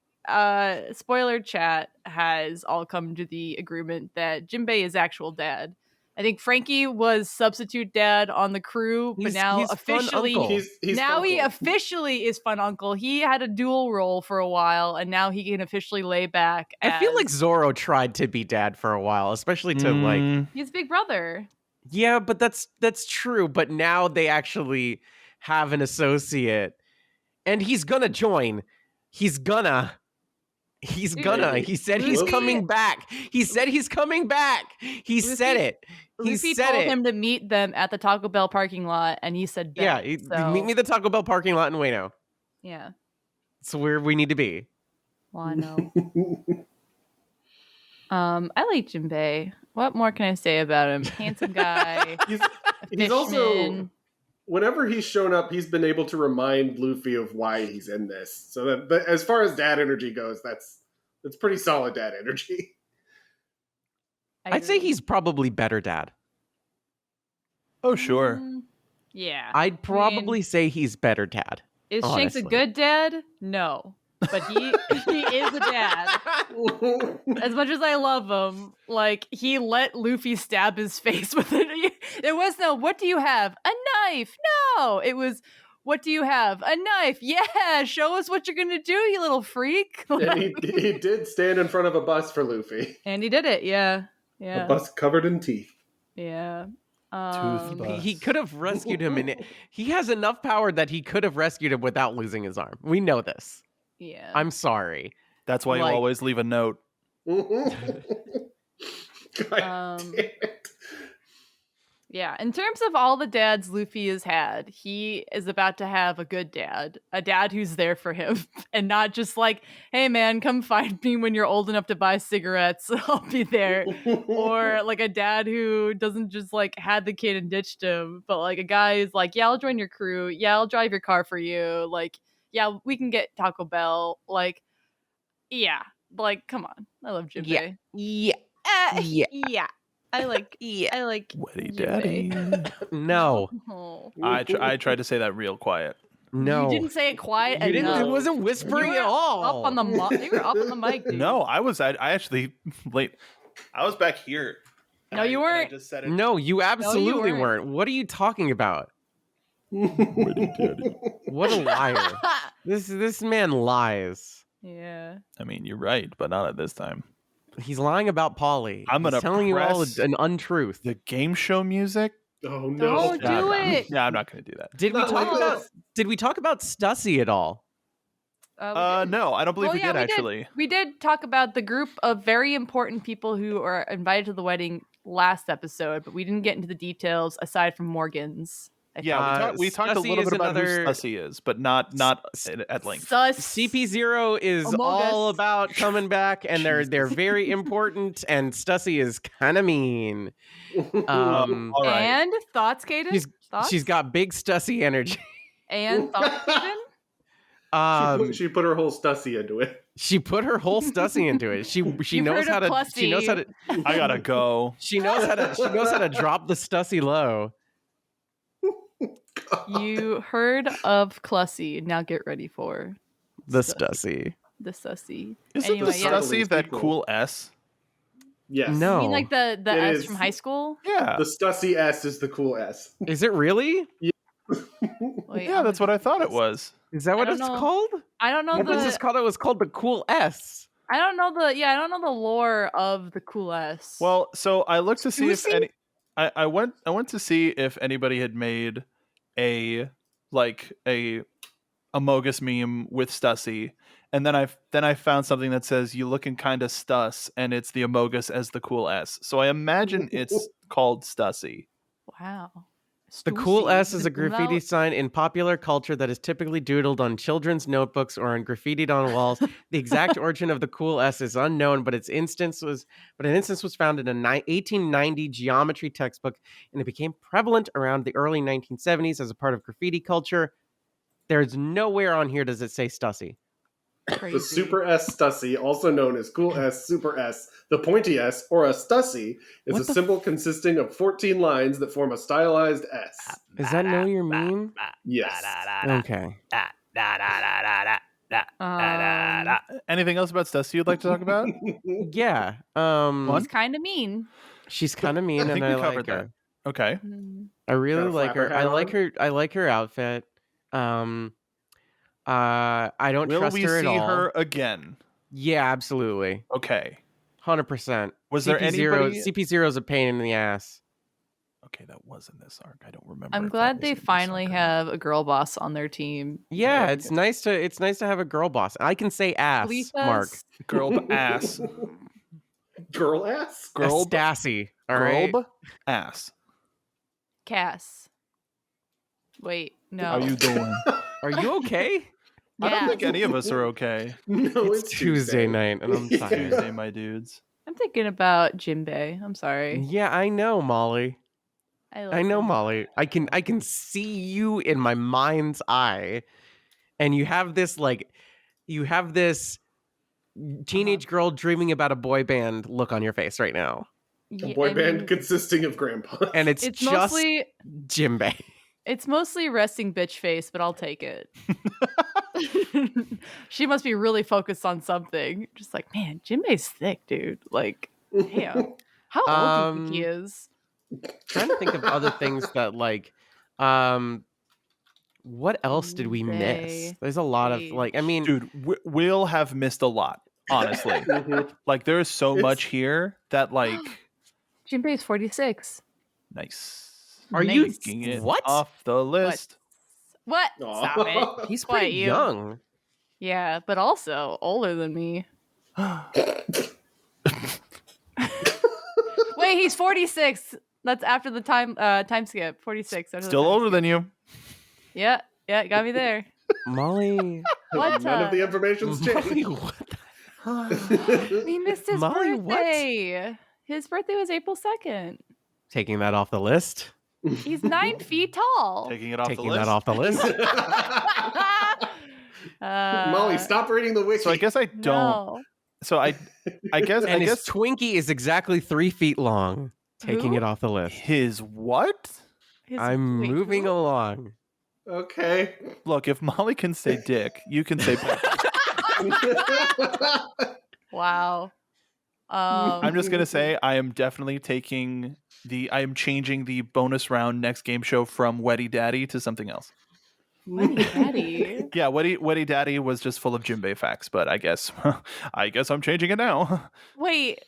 spoiler chat has all come to the agreement that Jinbei is actual dad. I think Frankie was substitute dad on the crew, but now he's fun officially uncle. He's now he Funko. officially is fun uncle. He had a dual role for a while, and now he can officially lay back. I feel like as- Zoro tried to be dad for a while, especially to like. Mm, he's big brother. Yeah, but that's true. But now they actually have an associate, and he's gonna join. He's gonna. He's gonna. He said he's Luffy- coming back. He said he's coming back. He said it. He Luffy said told it. him to meet them at the Taco Bell parking lot, and he said, Yeah, bet. So, meet me at the Taco Bell parking lot in Ueno. Yeah. It's where we need to be. Well, I know. I like Jinbei. What more can I say about him? Handsome guy. He's also, fishman. whenever he's shown up, he's been able to remind Luffy of why he's in this. So that, but as far as dad energy goes, that's pretty solid dad energy. I'd say he's probably better dad. Oh, sure. Yeah. I'd probably say he's better dad. Is honestly. Shanks a good dad? No. But he is a dad. As much as I love him, like, he let Luffy stab his face with it. There was no, what do you have? A knife. No. It was, what do you have? A knife. Yeah. Show us what you're going to do, you little freak. And he did stand in front of a bus for Luffy. And he did it. Yeah. Yeah. A bus covered in teeth. Yeah. Tooth bus. He could have rescued him, and he has enough power that he could have rescued him without losing his arm. We know this. Yeah. I'm sorry. That's why Like- you always leave a note. God damn it. Yeah, in terms of all the dads Luffy has had, he is about to have a good dad, a dad who's there for him, and not just like, hey man, come find me when you're old enough to buy cigarettes, I'll be there. Or like a dad who doesn't just like had the kid and ditched him, but like a guy who's like, yeah, I'll join your crew, yeah, I'll drive your car for you, like, yeah, we can get Taco Bell, like, yeah, like, come on, I love Jinbei. Yeah. Yeah. I like Wetty Jinbei. daddy. No. Oh. I tried to say that real quiet. No. You didn't say it quiet You didn't. enough. It wasn't whispering You at were all. Up on the you were up on the mic, dude. No, I actually late. I was back here. No, you weren't. I just said it. No, you absolutely weren't. weren't. What are you talking about? Wetty daddy. What a liar. This man lies. Yeah. I mean, you're right, but not at this time. He's lying about Polly. I'm gonna He's telling you all press- an untruth. The game show music. Oh no. Don't do it. Yeah, I'm not going to do that. Did we Not talk like about this. Did we talk about Stussy at all? No, I don't believe we did actually. We did talk about the group of very important people who are invited to the wedding last episode, but we didn't get into the details aside from Morgan's. Yeah, we talked a Stussy little is bit about another- who Stussy is, but not at length. Sus. CP0 is Amogus. all about coming back, and they're very important. And Stussy is kind of mean. All right. And thoughts, Kaden? Thoughts? She's got big Stussy energy. And thoughts, Kaden? She put her whole Stussy into it. She put her whole Stussy into it. She You've knows heard how of to. She knows how to. I gotta go. She knows how to drop the Stussy low. You heard of Clussy. Now get ready for The Stussy. the Sussy. Isn't Anyway, the yeah. Stussy that People. cool S? Yes. No. You mean like the It S is. from high school? Yeah. The Stussy S is the cool S. Is it really? Wait, Yeah, that's what I thought it was. Is that what don't it's know. called? I don't know What was this the called? It was called the Cool S. I don't know the lore of the cool S. Well, so I looked to see if Juicy? any. I went to see if anybody had made a Amogus meme with Stussy, and then I found something that says you looking kind of Stuss, and it's the Amogus as the cool S. So I imagine it's called Stussy. Wow. The Cool Stussy. S is a graffiti sign in popular culture that is typically doodled on children's notebooks or graffitied on walls. The exact origin of the Cool S is unknown, but an instance was found in a 1890 geometry textbook, and it became prevalent around the early 1970s as a part of graffiti culture. There's nowhere on here does it say Stussy. Crazy. The Super S Stussy, also known as Cool S, Super S, the Pointy S, or a Stussy, is What a the symbol consisting of 14 lines that form a stylized S. Does that know your meme? Yes. Okay. Anything else about Stussy you'd like to talk about? Yeah. He's kind of mean. She's kind of mean, I think and we I covered like her. that. Okay. I really Got a like her. flapper hat on? I like her outfit. I don't Will trust we her at see all. her again? Yeah, absolutely. Okay. 100%. Was there anybody? CP0 is a pain in the ass. okay, that was in this arc. I don't remember. I'm if that glad was they in this finally arc or not. have a girl boss on their team. Yeah, it's nice to have a girl boss. I can say ass, Mark. Girl ass. Girl ass? Girl Stassi. All right. Girl ass. Cass. Wait, no. How you doing? Are you okay? I don't Yeah. think any of us are okay. No, It's Tuesday night, and I'm tired. Tuesday, my dudes. I'm thinking about Jinbei. I'm sorry. Yeah, I know, Molly. I know, him. Molly. I can see you in my mind's eye, and you have this teenage girl dreaming about a boy band look on your face right now, A boy band consisting of grandpas. and it's just mostly Jinbei. it's mostly resting bitch face, but I'll take it. She must be really focused on something. Just like, man, Jinbei's thick, dude. Like, damn. How old do you think he is? Trying to think of other things that what else did we miss? Jinbei There's a lot of I mean, Dude, we'll have missed a lot, honestly. Mhm. Like, there is so It's- much here that, like, Jinbei's 46. nice. are you Taking it what? off the list. What? Aw. Stop it. He's Quiet, pretty you. young. Yeah, but also older than me. Wait, he's 46. That's after the time skip. 46. after the Still time older skip. than you. Yeah, got me there. Molly. What? None of the information's Molly, changed. what? We missed his Molly, what? birthday. His birthday was April 2nd. Taking that off the list. He's 9 feet tall. Taking it off Taking the list. that off the list. Molly, stop reading the wiki. So I guess I don't. No. So I guess And his Twinkie is exactly 3 feet long. Taking Who? it off the list. his what? I'm wait, moving who? along. Okay. Look, if Molly can say dick, you can say peck. Wow. I'm just gonna say I am definitely changing the bonus round next game show from Wetty Daddy to something else. Wetty Daddy. Yeah, Wetty Daddy was just full of Jinbei facts, but I guess I'm changing it now. Wait.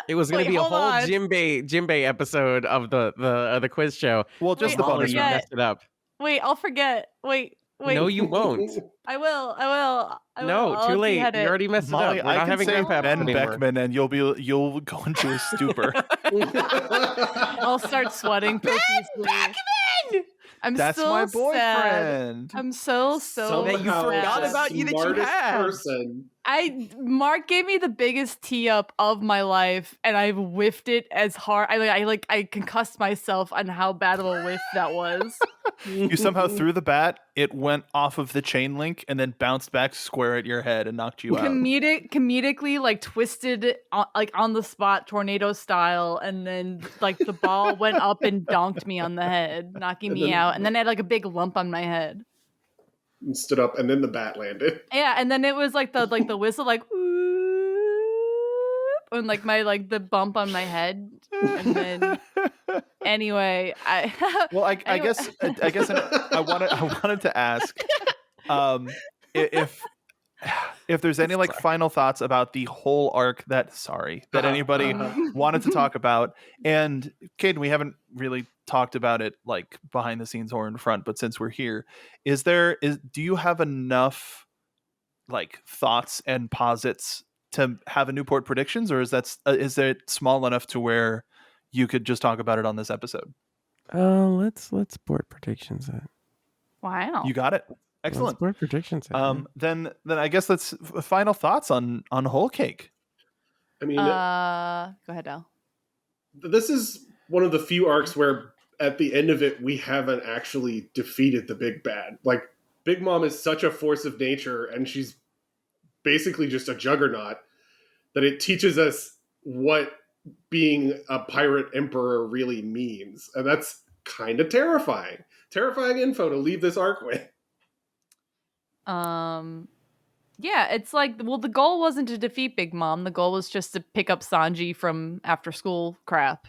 It was going Wait, to be a hold whole on. Jinbei episode of the quiz show. Well, just Wait, the I'll bonus Molly round. messed it up. Wait, I'll forget. Wait. No, you won't. I will. No, I'll too late. behead You it. already messed Molly, it up. We're I not can having say grandpa Ben anymore. Beckman, and you'll go into a stupor. I'll start sweating profusely. I'm That's still my sad. boyfriend. I'm so That you Somehow forgot the about you that you smartest had. person. Mark gave me the biggest tee up of my life, and I whiffed it as hard. I concussed myself on how bad of a whiff that was. You somehow threw the bat, it went off of the chain link, and then bounced back square at your head and knocked you out. Comedically, like twisted, on the spot, tornado style, and then like the ball went up and donked me on the head, knocking me out, and then I had like a big lump on my head. And stood up, and then the bat landed. Yeah, and then it was like the whistle, like whoop, and like the bump on my head, and then anyway, Well, I guess I wanted to ask if there's any like final thoughts about the whole arc that anybody wanted to talk about. And Caden, we haven't really talked about it like behind the scenes or in front, but since we're here, do you have enough like thoughts and posits to have a Newport predictions, or is it small enough to where you could just talk about it on this episode? Let's board predictions. wow, You got it. Let's Excellent. board predictions. Then I guess let's final thoughts on Whole Cake. I mean, go ahead, Al. this is one of the few arcs where at the end of it, we haven't actually defeated the big bad. Like, Big Mom is such a force of nature, and she's basically just a juggernaut, that it teaches us what being a pirate emperor really means. And that's kind of terrifying. Terrifying info to leave this arc with. Yeah, it's like, well, the goal wasn't to defeat Big Mom. The goal was just to pick up Sanji from after school crap.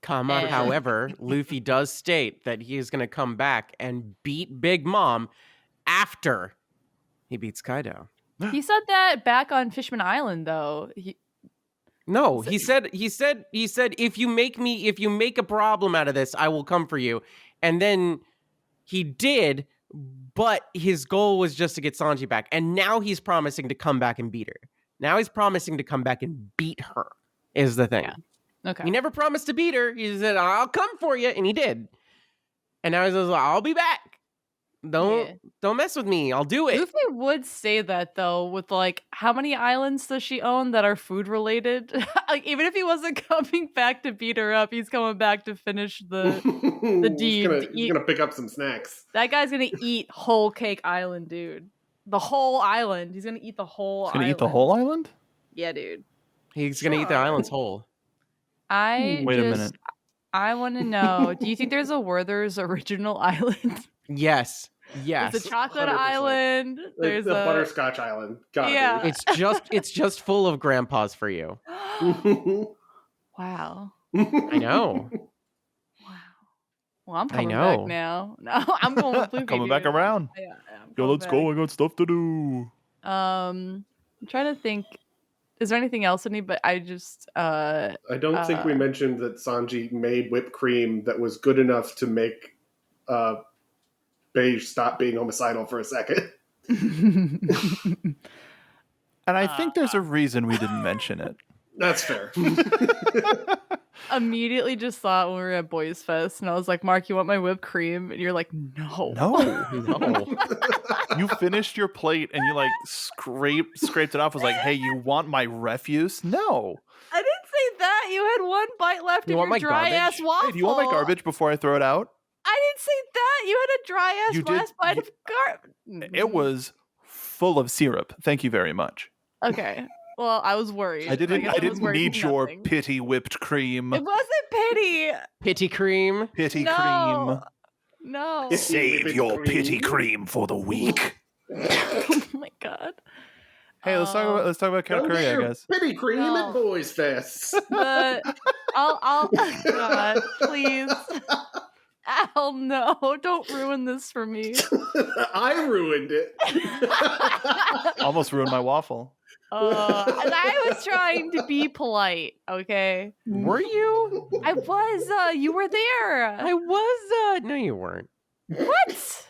And- However, Luffy does state that he is going to come back and beat Big Mom after he beats Kaido. He said that back on Fishman Island, though. No, he said if you make a problem out of this, I will come for you. And then he did, but his goal was just to get Sanji back. And now he's promising to come back and beat her. Now he's promising to come back and beat her is the thing. Yeah. Okay. He never promised to beat her. He said, I'll come for you. And he did. And now he's like, I'll be back. Don't mess with me. I'll do it. Luffy would say that though, with like how many islands does she own that are food related? Like even if he wasn't coming back to beat her up, he's coming back to finish the deed. He's gonna pick up some snacks. That guy's gonna eat whole Cake Island, dude. The whole island. He's gonna eat the whole. He's gonna eat the whole island. Yeah, dude. He's gonna eat the islands whole. Wait a minute. I want to know. Do you think there's a Werther's original island? Yes. Yes. There's a chocolate 100%. island. There's the a butterscotch island. Gotta Yeah. be. It's just full of grandpas for you. Wow. I know. Wow. Well, I'm coming know. back now. No, I'm going with Luffy. Coming back dude. around. Yeah, I'm Yo, going let's go. back. I got stuff to do. I'm trying to think. Is there anything else I need? But I just I don't think we mentioned that Sanji made whipped cream that was good enough to make Beige stop being homicidal for a second. And I think there's a reason we didn't mention it. That's fair. immediately just thought when we were at Boys Fest, and I was like, Mark, you want my whipped cream? And you're like, no. No. You finished your plate and you like scraped it off. Was like, hey, you want my refuse? No. I didn't say that. You had one bite left of your dry ass waffle. Hey, do you want my garbage before I throw it out? I didn't say that. You had a dry ass last bite of garbage. It was full of syrup. Thank you very much. Okay. Well, I was worried. I didn't need your pity whipped cream. It wasn't pity. Pity cream. Pity No. cream. No. Save your pity cream for the weak. Oh my god. Hey, let's talk about Katakuri, I guess. Pity cream No. at Boys Fest. But I'll God, please. Al, no, don't ruin this for me. I ruined it. Almost ruined my waffle. And I was trying to be polite, okay? Were you? I was, you were there. I was. No, you weren't. What?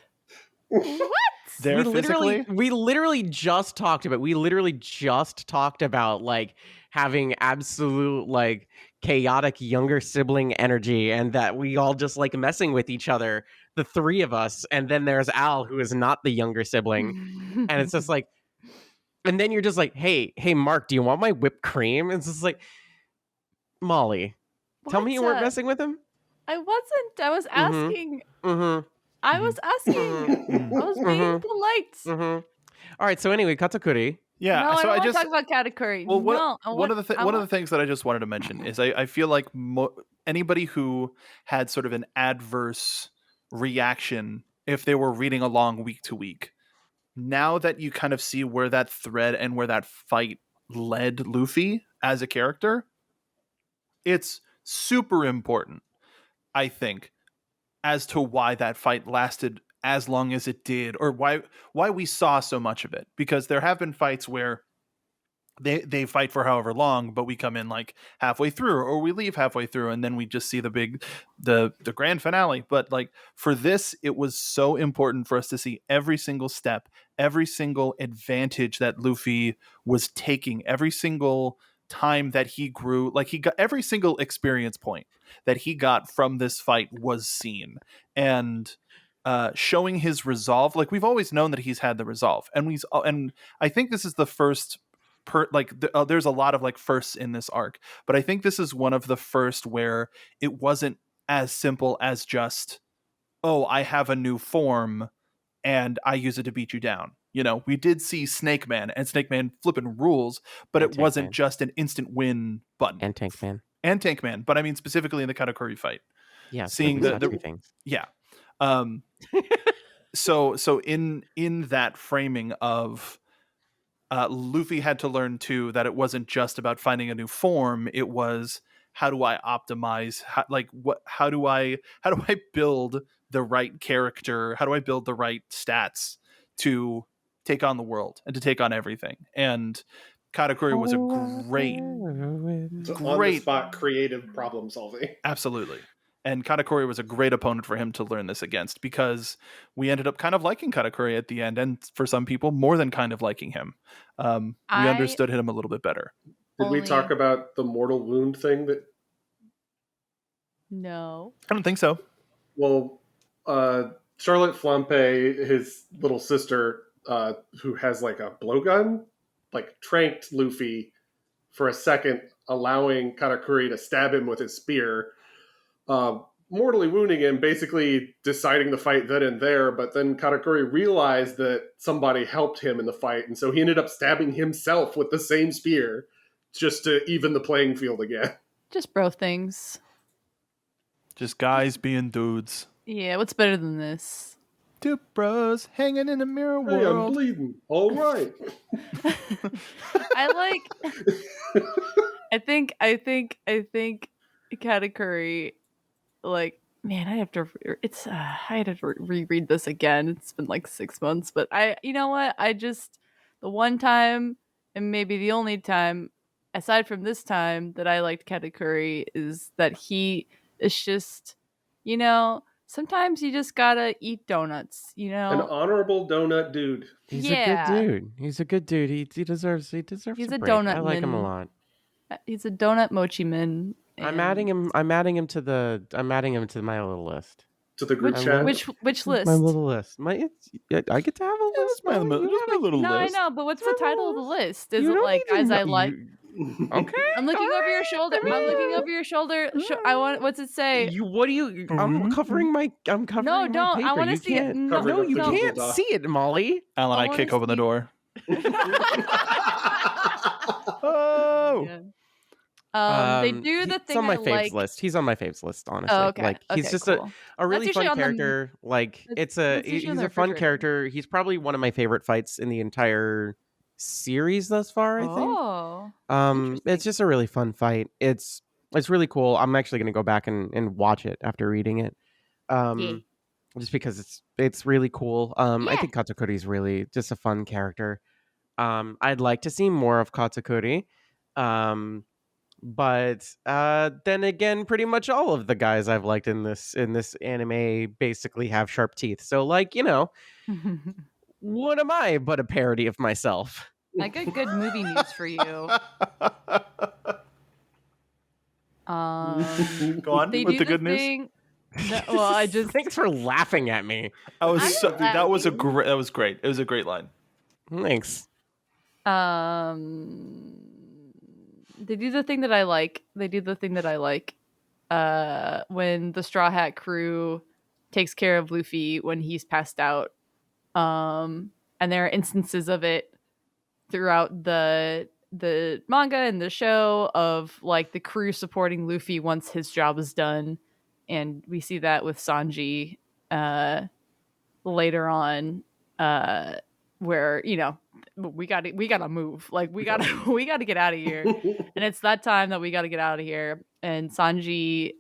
What? There physically? We literally just talked about like having absolute like chaotic younger sibling energy, and that we all just like messing with each other, the three of us, and then there's Al, who is not the younger sibling, and it's just like, and then you're just like, hey Mark, do you want my whipped cream? And it's just like, Molly, tell me you weren't messing with him. I wasn't. I was asking. I was asking. I was being polite. All right. So anyway, Katakuri. Yeah. No, so I don't want to talk about Katakuri. Well, No, one of the things that I just wanted to mention is I feel like anybody who had sort of an adverse reaction if they were reading along week to week, now that you kind of see where that thread and where that fight led Luffy as a character, it's super important, I think, as to why that fight lasted as long as it did, or why we saw so much of it. Because there have been fights where they fight for however long, but we come in like halfway through, or we leave halfway through, and then we just see the grand finale. But like for this, it was so important for us to see every single step, every single advantage that Luffy was taking, every single time that he grew, like he got every single experience point that he got from this fight was seen, and showing his resolve. Like we've always known that he's had the resolve, and I think this is the first there's a lot of like firsts in this arc, but I think this is one of the first where it wasn't as simple as just, oh, I have a new form and I use it to beat you down. You know, we did see Snake Man, and Snake Man flipping rules, but it wasn't just an instant win button. And Tank Man. But I mean specifically in the Katakuri fight. Yeah, seeing the things. Yeah. So in that framing of Luffy had to learn too that it wasn't just about finding a new form. It was, how do I optimize? How do I build the right character? How do I build the right stats to take on the world and to take on everything? And Katakuri was a great On the spot creative problem solving. Absolutely. And Katakuri was a great opponent for him to learn this against, because we ended up kind of liking Katakuri at the end, and for some people, more than kind of liking him. We understood him a little bit better. Did we talk about the mortal wound thing? No. I don't think so. Well, Charlotte Flampe, his little sister, who has like a blowgun, like tranked Luffy for a second, allowing Katakuri to stab him with his spear, mortally wounding him, basically deciding the fight then and there. But then Katakuri realized that somebody helped him in the fight, and so he ended up stabbing himself with the same spear just to even the playing field again. Just bro things. Just guys being dudes. Yeah, what's better than this? Two bros hanging in a mirror world. Hey, I'm bleeding. All right. I think Katakuri, like, man, I had to reread this again. It's been like 6 months, but you know what? The one time, and maybe the only time, aside from this time, that I liked Katakuri is that he is just, sometimes you just gotta eat donuts, An honorable donut dude. He's a good dude. He's a good dude. He deserves. He's a break. donut. I like him a lot. He's a donut mochi man. I'm adding him to my little list. To the group chat. Which list? My little list. I get to have a list. My little No, list. I know, but what's the title of the list? Is it like guys I like? Okay. I'm looking over your shoulder. I want. What's it say? I'm covering my. I'm covering. No, my don't. paper. I want to You see it. can't- No, you can't see it, Molly. Alan, I kick open the door. Oh. Yeah. They do the thing. He's on my I faves like. list. He's on my faves list, honestly. Oh, okay. Like he's just cool. a really That's usually fun on the- character. Like That's he's usually on a the fun refrigerator. character. He's probably one of my favorite fights in the entire series thus far, I think. Oh. It's just a really fun fight. It's really cool. I'm actually going to go back and watch it after reading it. Just because it's really cool. I think Katakuri's really just a fun character. I'd like to see more of Katakuri. But then again, pretty much all of the guys I've liked in this anime basically have sharp teeth. So like, what am I but a parody of myself? I got good movie news for you. Go on They with do the good news. thing. Well, I just Thanks for laughing at me. That was great. It was a great line. Thanks. They do the thing that I like. When the Straw Hat crew takes care of Luffy when he's passed out. And there are instances of it throughout the manga and the show of like the crew supporting Luffy once his job is done. And we see that with Sanji later on, where we gotta move. Like we gotta get out of here. And it's that time that we gotta get out of here. And Sanji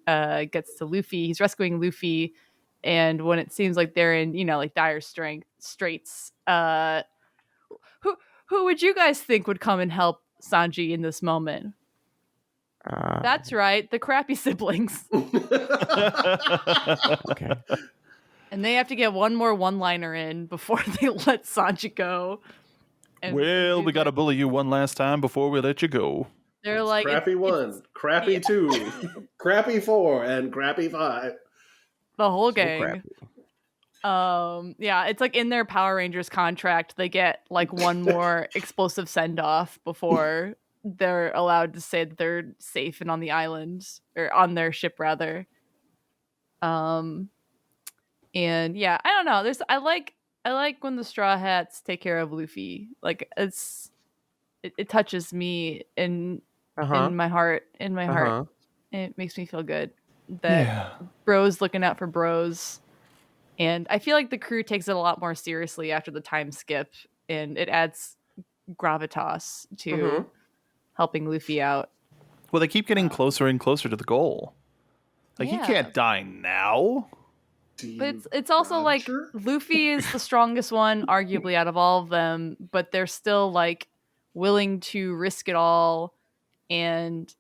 gets to Luffy. He's rescuing Luffy, and when it seems like they're in like dire straits, who would you guys think would come and help Sanji in this moment? That's right, the crappy siblings. Okay. And they have to get one more one-liner in before they let Sanji go. And We gotta bully you one last time before we let you go. They're like crappy 1, crappy 2, crappy 4, and crappy 5. The whole So gang. crappy. Yeah, it's like in their Power Rangers contract, they get like one more explosive send-off before they're allowed to say that they're safe and on the island, or on their ship rather. And yeah, I don't know. I like when the Straw Hats take care of Luffy. Like it touches me in my heart. It makes me feel good that bros looking out for bros. And I feel like the crew takes it a lot more seriously after the time skip, and it adds gravitas to helping Luffy out. Well, they keep getting closer and closer to the goal. Like he can't die now. But it's also like Luffy is the strongest one, arguably, out of all of them, but they're still like willing to risk it all and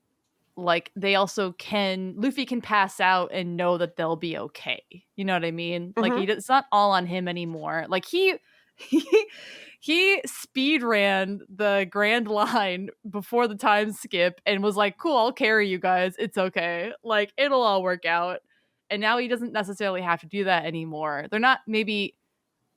like they also Luffy can pass out and know that they'll be okay. You know what I mean? Like it's not all on him anymore. Like he speed ran the Grand Line before the time skip and was like, cool, I'll carry you guys. It's okay. Like it'll all work out. And now he doesn't necessarily have to do that anymore. They're not maybe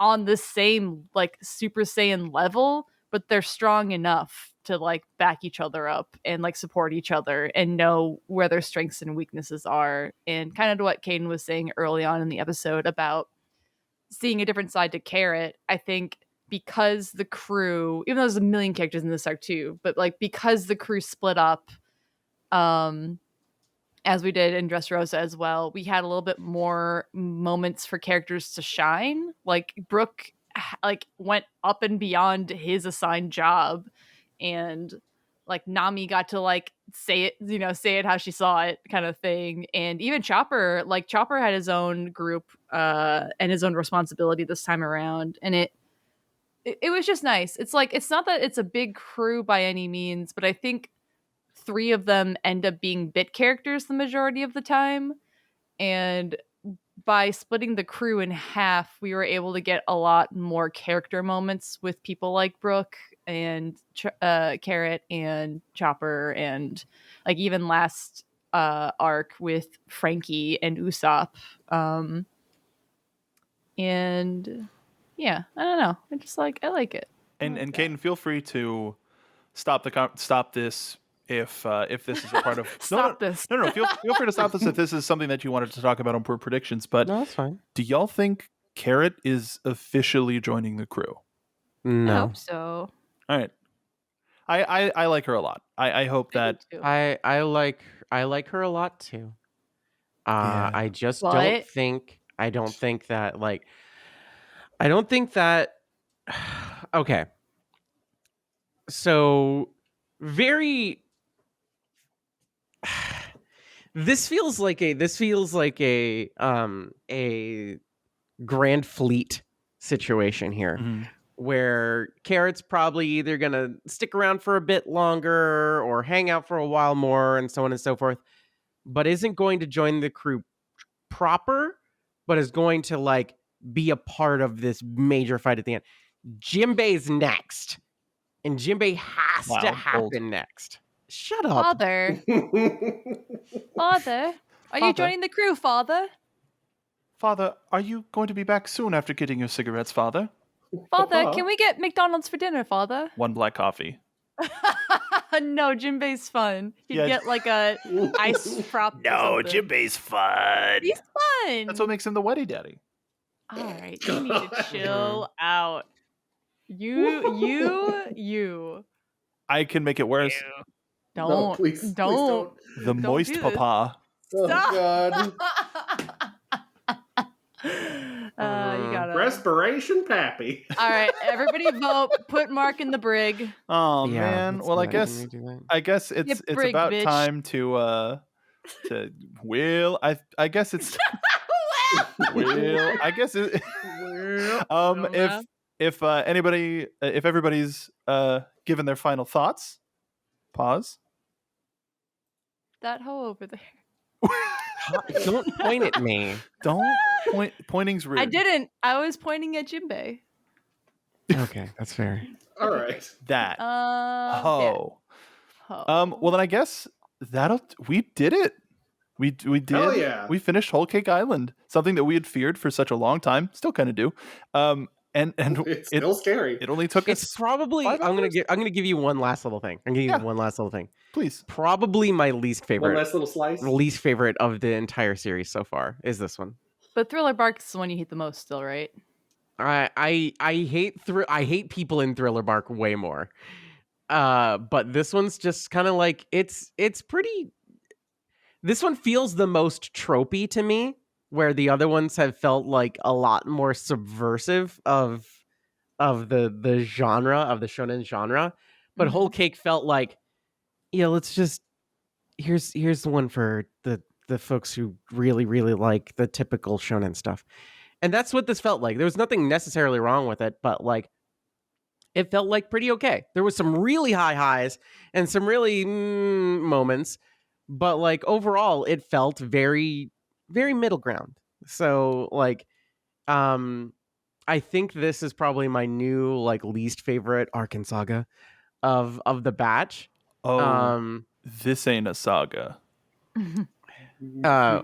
on the same like Super Saiyan level, but they're strong enough to like back each other up and like support each other and know where their strengths and weaknesses are. And kind of to what Caden was saying early on in the episode about seeing a different side to Carrot, I think because the crew, even though there's a million characters in this arc too, but like because the crew split up, as we did in Dressrosa as well, we had a little bit more moments for characters to shine. Like Brooke like went up and beyond his assigned job, and like Nami got to like say it how she saw it kind of thing. And even Chopper had his own group and his own responsibility this time around, and it was just nice. It's like it's not that it's a big crew by any means, but I think 3 of them end up being bit characters the majority of the time, and by splitting the crew in half, we were able to get a lot more character moments with people like Brooke and Carrot and Chopper, and like even last arc with Frankie and Usopp. And yeah, I don't know. I like it. And Caden, feel free to stop this if this is a part of this. No. Feel free to stop this if this is something that you wanted to talk about on Poor Predictions. But no, that's fine. Do y'all think Carrot is officially joining the crew? No. I hope so. All right. I like her a lot. I hope that I like her a lot too. Yeah. I just don't think that okay. So very this feels like a Grand Fleet situation here. Mm-hmm. Where Carrot's probably either gonna stick around for a bit longer or hang out for a while more and so on and so forth, but isn't going to join the crew proper, but is going to like be a part of this major fight at the end. Jinbei's next, and Jinbei has to happen next. Shut up. Father, are you joining the crew, Father? Father, are you going to be back soon after getting your cigarettes, Father? Father, can we get McDonald's for dinner, Father? 1 black coffee. No, Jinbei's fun. He'd get like a ice prop. No, Jinbei's fun. He's fun. That's what makes him the Wetty Daddy. All right, you need to chill out. You. I can make it worse. Don't. No, please don't. The Don't moist do this. papa. Oh, God. You gotta. Respiration Pappy. All right, everybody vote. Put Mark in the brig. Oh Yeah, man. that's Well, good. Can we do that? I guess it's brig, about bitch. time to Will. I guess it's Will. I guess it. If everybody's given their final thoughts, pause. That hoe over there. Don't point at me. Don't point. Pointing's rude. I didn't. I was pointing at Jinbei. Okay, that's fair. All right. That. Yeah. Ho. Well, then I guess we did it. We did. Hell yeah. We finished Whole Cake Island, something that we had feared for such a long time. Still kind of do. And It's still scary. It only took It's us probably 5 I'm hours? gonna give you one last little thing. I'm gonna give you one last little thing. Please. Probably my least One favorite. last little slice. Least favorite of the entire series so far is this one. But Thriller Bark is the one you hate the most, still, right? I hate people in Thriller Bark way more. But this one's just kind of like it's pretty. This one feels the most tropey to me, where the other ones have felt like a lot more subversive of the genre of the shonen genre. But Whole Cake felt like, yeah, let's just here's the one for the folks who really like the typical shonen stuff. And that's what this felt like. There was nothing necessarily wrong with it, but like it felt like pretty okay. There was some really high highs and some really moments, but like overall it felt very, very middle ground. So like I think this is probably my new like least favorite Arkan saga of the batch. Oh, Um this ain't a saga. uh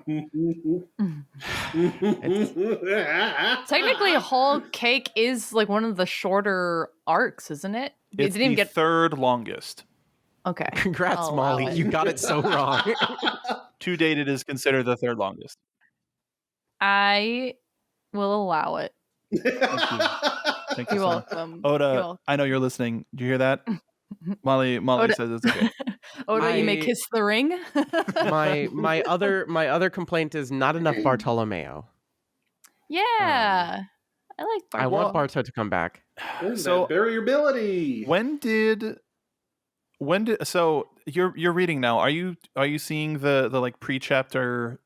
Technically, Whole Cake is like one of the shorter arcs, isn't it? It It's didn't even the get third longest. okay. congrats, I'll allow Molly. it. You got it so wrong. To date, it is considered the third longest. I will allow it. Thank you, You're sir. welcome. Oda, You're welcome. I know you're listening. Do you hear that? Molly Oda- says it's okay. Oda, you may kiss the ring. my other complaint is not enough Bartolomeo. Yeah, I like. I want Barto to come back. So variability. when did so you're reading now? Are you seeing the like pre-chapter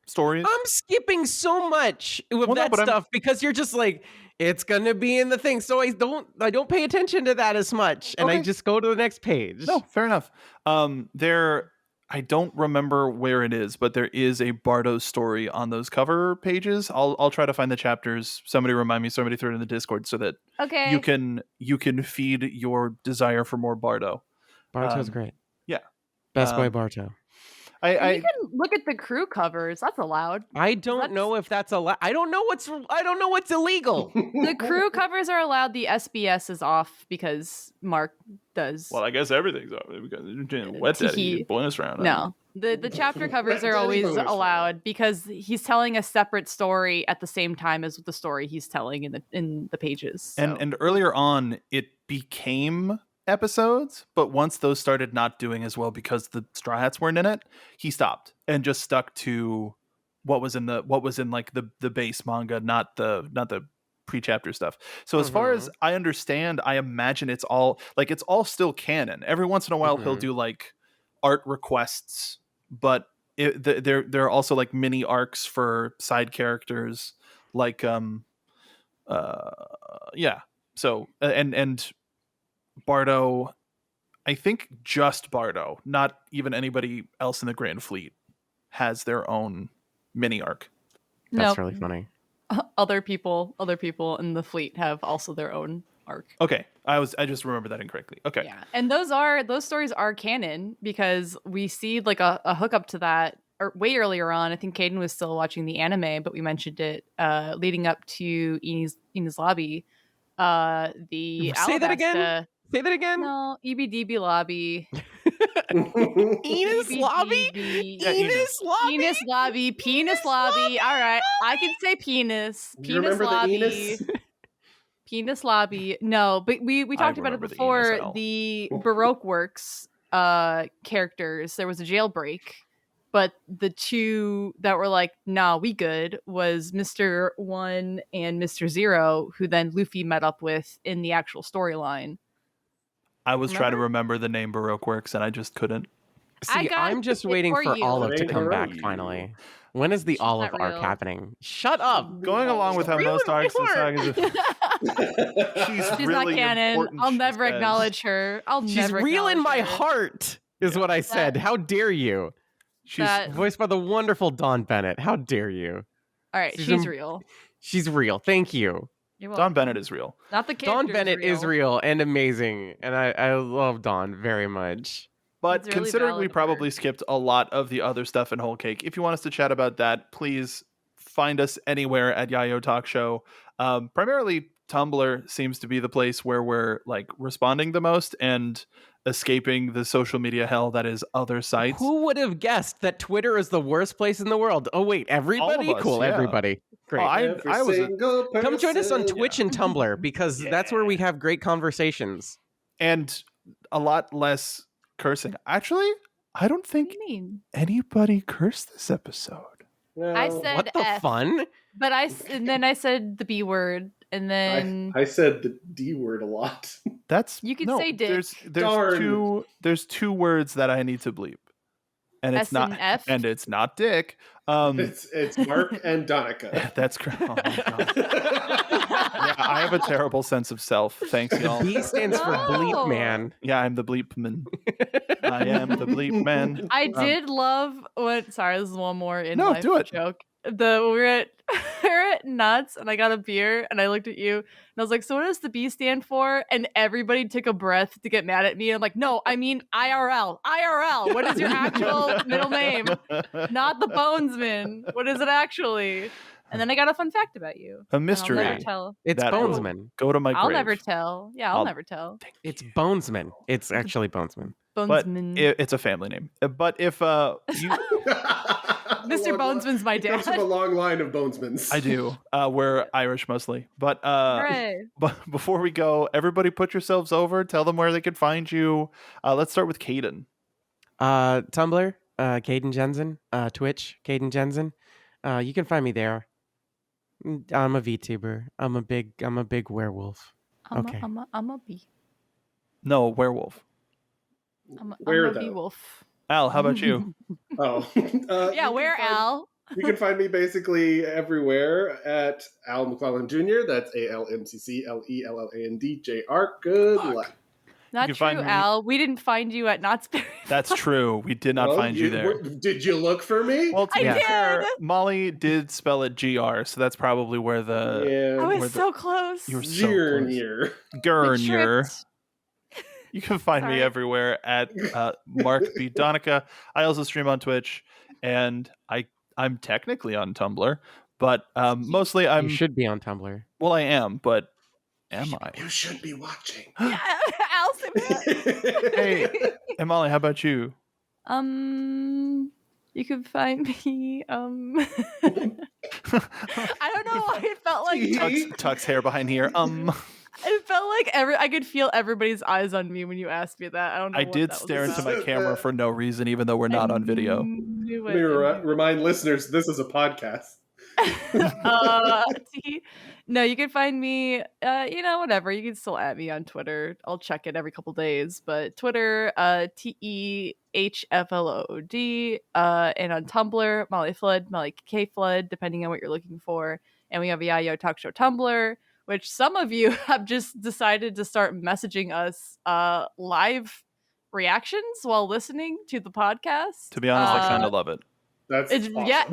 stories? I'm skipping so much with that stuff because you're just like, it's gonna be in the thing, so I don't pay attention to that as much, and I just go to the next page. No, fair enough. I don't remember where it is, but there is a Bardo story on those cover pages. I'll try to find the chapters. Somebody remind me. Somebody throw it in the Discord so that you can feed your desire for more Bardo. Barto's great. Yeah, best boy Barto. You can look at the crew covers. That's allowed. I don't know if that's allowed. I don't know what's illegal. The crew covers are allowed. The SBS is off because Mark does. Well, I guess everything's off because Wetty blowing us around. No, the chapter covers are always allowed because he's telling a separate story at the same time as the story he's telling in the pages. So. And earlier on, it became episodes, but once those started not doing as well because the Straw Hats weren't in it, he stopped and just stuck to what was in like the base manga, not the pre-chapter stuff. So as far as I understand, I imagine it's all still canon. Every once in a while he'll do like art requests, but there are also like mini arcs for side characters, like so and Bardo, I think just Bardo, not even anybody else in the Grand Fleet, has their own mini arc. That's really funny. Other people in the fleet have also their own arc. Okay, I just remembered that incorrectly. Okay, yeah, and those stories are canon because we see like a hookup to that way earlier on. I think Caden was still watching the anime, but we mentioned it leading up to Ines Lobby. Say that again. Say that again. No, EBDB Lobby. Enos Lobby? Enos Lobby? Penis Lobby. Penis Lobby. All right. I can say penis. You Penis remember Lobby. the Enos? Penis Lobby. No, but we talked about it before. The Baroque Works characters, there was a jailbreak. But the two that were like, nah, we good, was Mr. 1 and Mr. 0, who then Luffy met up with in the actual storyline. I was trying to remember the name Baroque Works, and I just couldn't. See, I'm just waiting for Olive to come back, finally. When is the Olive arc happening? Shut up! Going along with how most arcs and sagas she's really not canon. important. I'll never acknowledge her. She's real in my heart, is what I said. How dare you? She's voiced by the wonderful Dawn Bennett. How dare you? All right, she's real. She's real. Thank you. Dawn Bennett is real. Not the character. Dawn Bennett is real and amazing, and I love Dawn very much. But really considering we probably skipped a lot of the other stuff in Whole Cake, if you want us to chat about that, please find us anywhere at Yayo Talk Show. Primarily, Tumblr seems to be the place where we're like responding the most and escaping the social media hell that is other sites. Who would have guessed that Twitter is the worst place in the world? Oh wait, everybody? All of us, cool, yeah. Everybody. Great. I was come join us on Twitch and Tumblr because that's where we have great conversations. And a lot less cursing. Actually, I don't think anybody cursed this episode. Well, I said what the F, fun? But then I said the B word, and then I said the D word a lot. You can say dick. There's two words that I need to bleep, and it's not S&F? and it's not Dick. It's Mark and Donica. That's correct. Oh my God. Yeah, I have a terrible sense of self. Thanks, y'all. B stands for bleep man. Yeah, I'm the bleep man. I am the bleep man. I did love what. Sorry, this is one more in No, life do it. joke. We were at Nuts, and I got a beer, and I looked at you, and I was like, "So what does the B stand for?" And everybody took a breath to get mad at me. I'm like, "No, I mean IRL. IRL. What is your actual middle name? Not the Bonesman. What is it actually?" And then I got a fun fact about you. A mystery. I'll never tell. It's That Bonesman. Go to my I'll grave. never tell. Yeah, I'll never tell. It's Bonesman. It's actually Bonesman. But Bonesman. it's a family name. But if you, Mr. Bonesman's my He comes dad. from a long line of Bonesmans. I do. We're Irish mostly. But Hooray. but before we go, everybody put yourselves over. Tell them where they can find you. Let's start with Caden. Tumblr, Caden Jensen. Twitch, Caden Jensen. You can find me there. I'm a VTuber. I'm a big werewolf. Okay. I'm a bee. No, werewolf. Where, I'm a though? bee wolf. Al, how about you? Oh. Yeah, where Al? You can find me basically everywhere at Al McClellan Jr. That's ALMCCLELLANDJR. Good luck. Not can true, find me- Al. We didn't find you at Knott's Berry. That's true. We did not Well, find you there. Did you look for me? Well, to I be did. fair, Molly did spell it GR, so that's probably where the yeah. I where was the- so close. you were so Zirnir. Gurnyer. tripped. You can find me Sorry. everywhere at Mark B. Donica. I also stream on Twitch, and I'm technically on Tumblr, but mostly You should be on Tumblr. well, I am, but am I? You should be watching. Yeah, Al said that. Hey, and Molly, how about you? You can find me. I don't know why it felt like Tuck's hair behind here. it felt like I could feel everybody's eyes on me when you asked me that. I don't know. I what did that was stare into about. my camera for no reason, even though we're not on video. Knew Let me it. remind listeners this is a podcast. No, you can find me whatever. You can still at me on Twitter. I'll check it every couple days, but Twitter TEHFLOD, and on Tumblr Molly Flood, Molly K Flood, depending on what you're looking for. And we have a Yayo Talk Show Tumblr, which some of you have just decided to start messaging us live reactions while listening to the podcast. To be honest, I kind of love it. That's awesome. Yeah,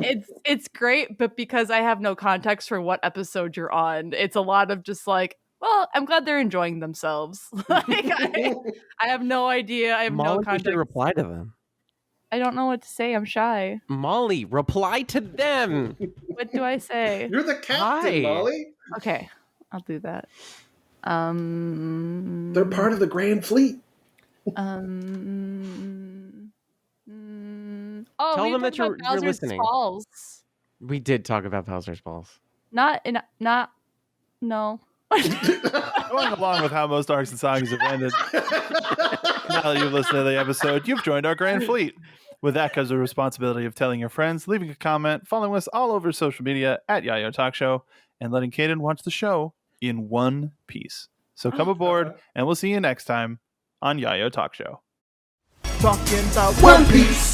it's great, but because I have no context for what episode you're on, it's a lot of just like, well, I'm glad they're enjoying themselves. Like I have no idea. I have Molly, no you context. should reply to them. I don't know what to say. I'm shy. Molly, reply to them. What do I say? You're the captain, Hi. Molly. Okay, I'll do that. They're part of the Grand Fleet. Oh, Tell we them that talked you're about Bowser's listening. Balls. We did talk about Bowser's balls. No. Going along with how most arcs and songs have ended. Now that you've listened to the episode, you've joined our grand fleet. With that comes the responsibility of telling your friends, leaving a comment, following us all over social media at Yayo Talk Show, and letting Caden watch the show in one piece. So come aboard, and we'll see you next time on Yayo Talk Show. Talking about One Piece.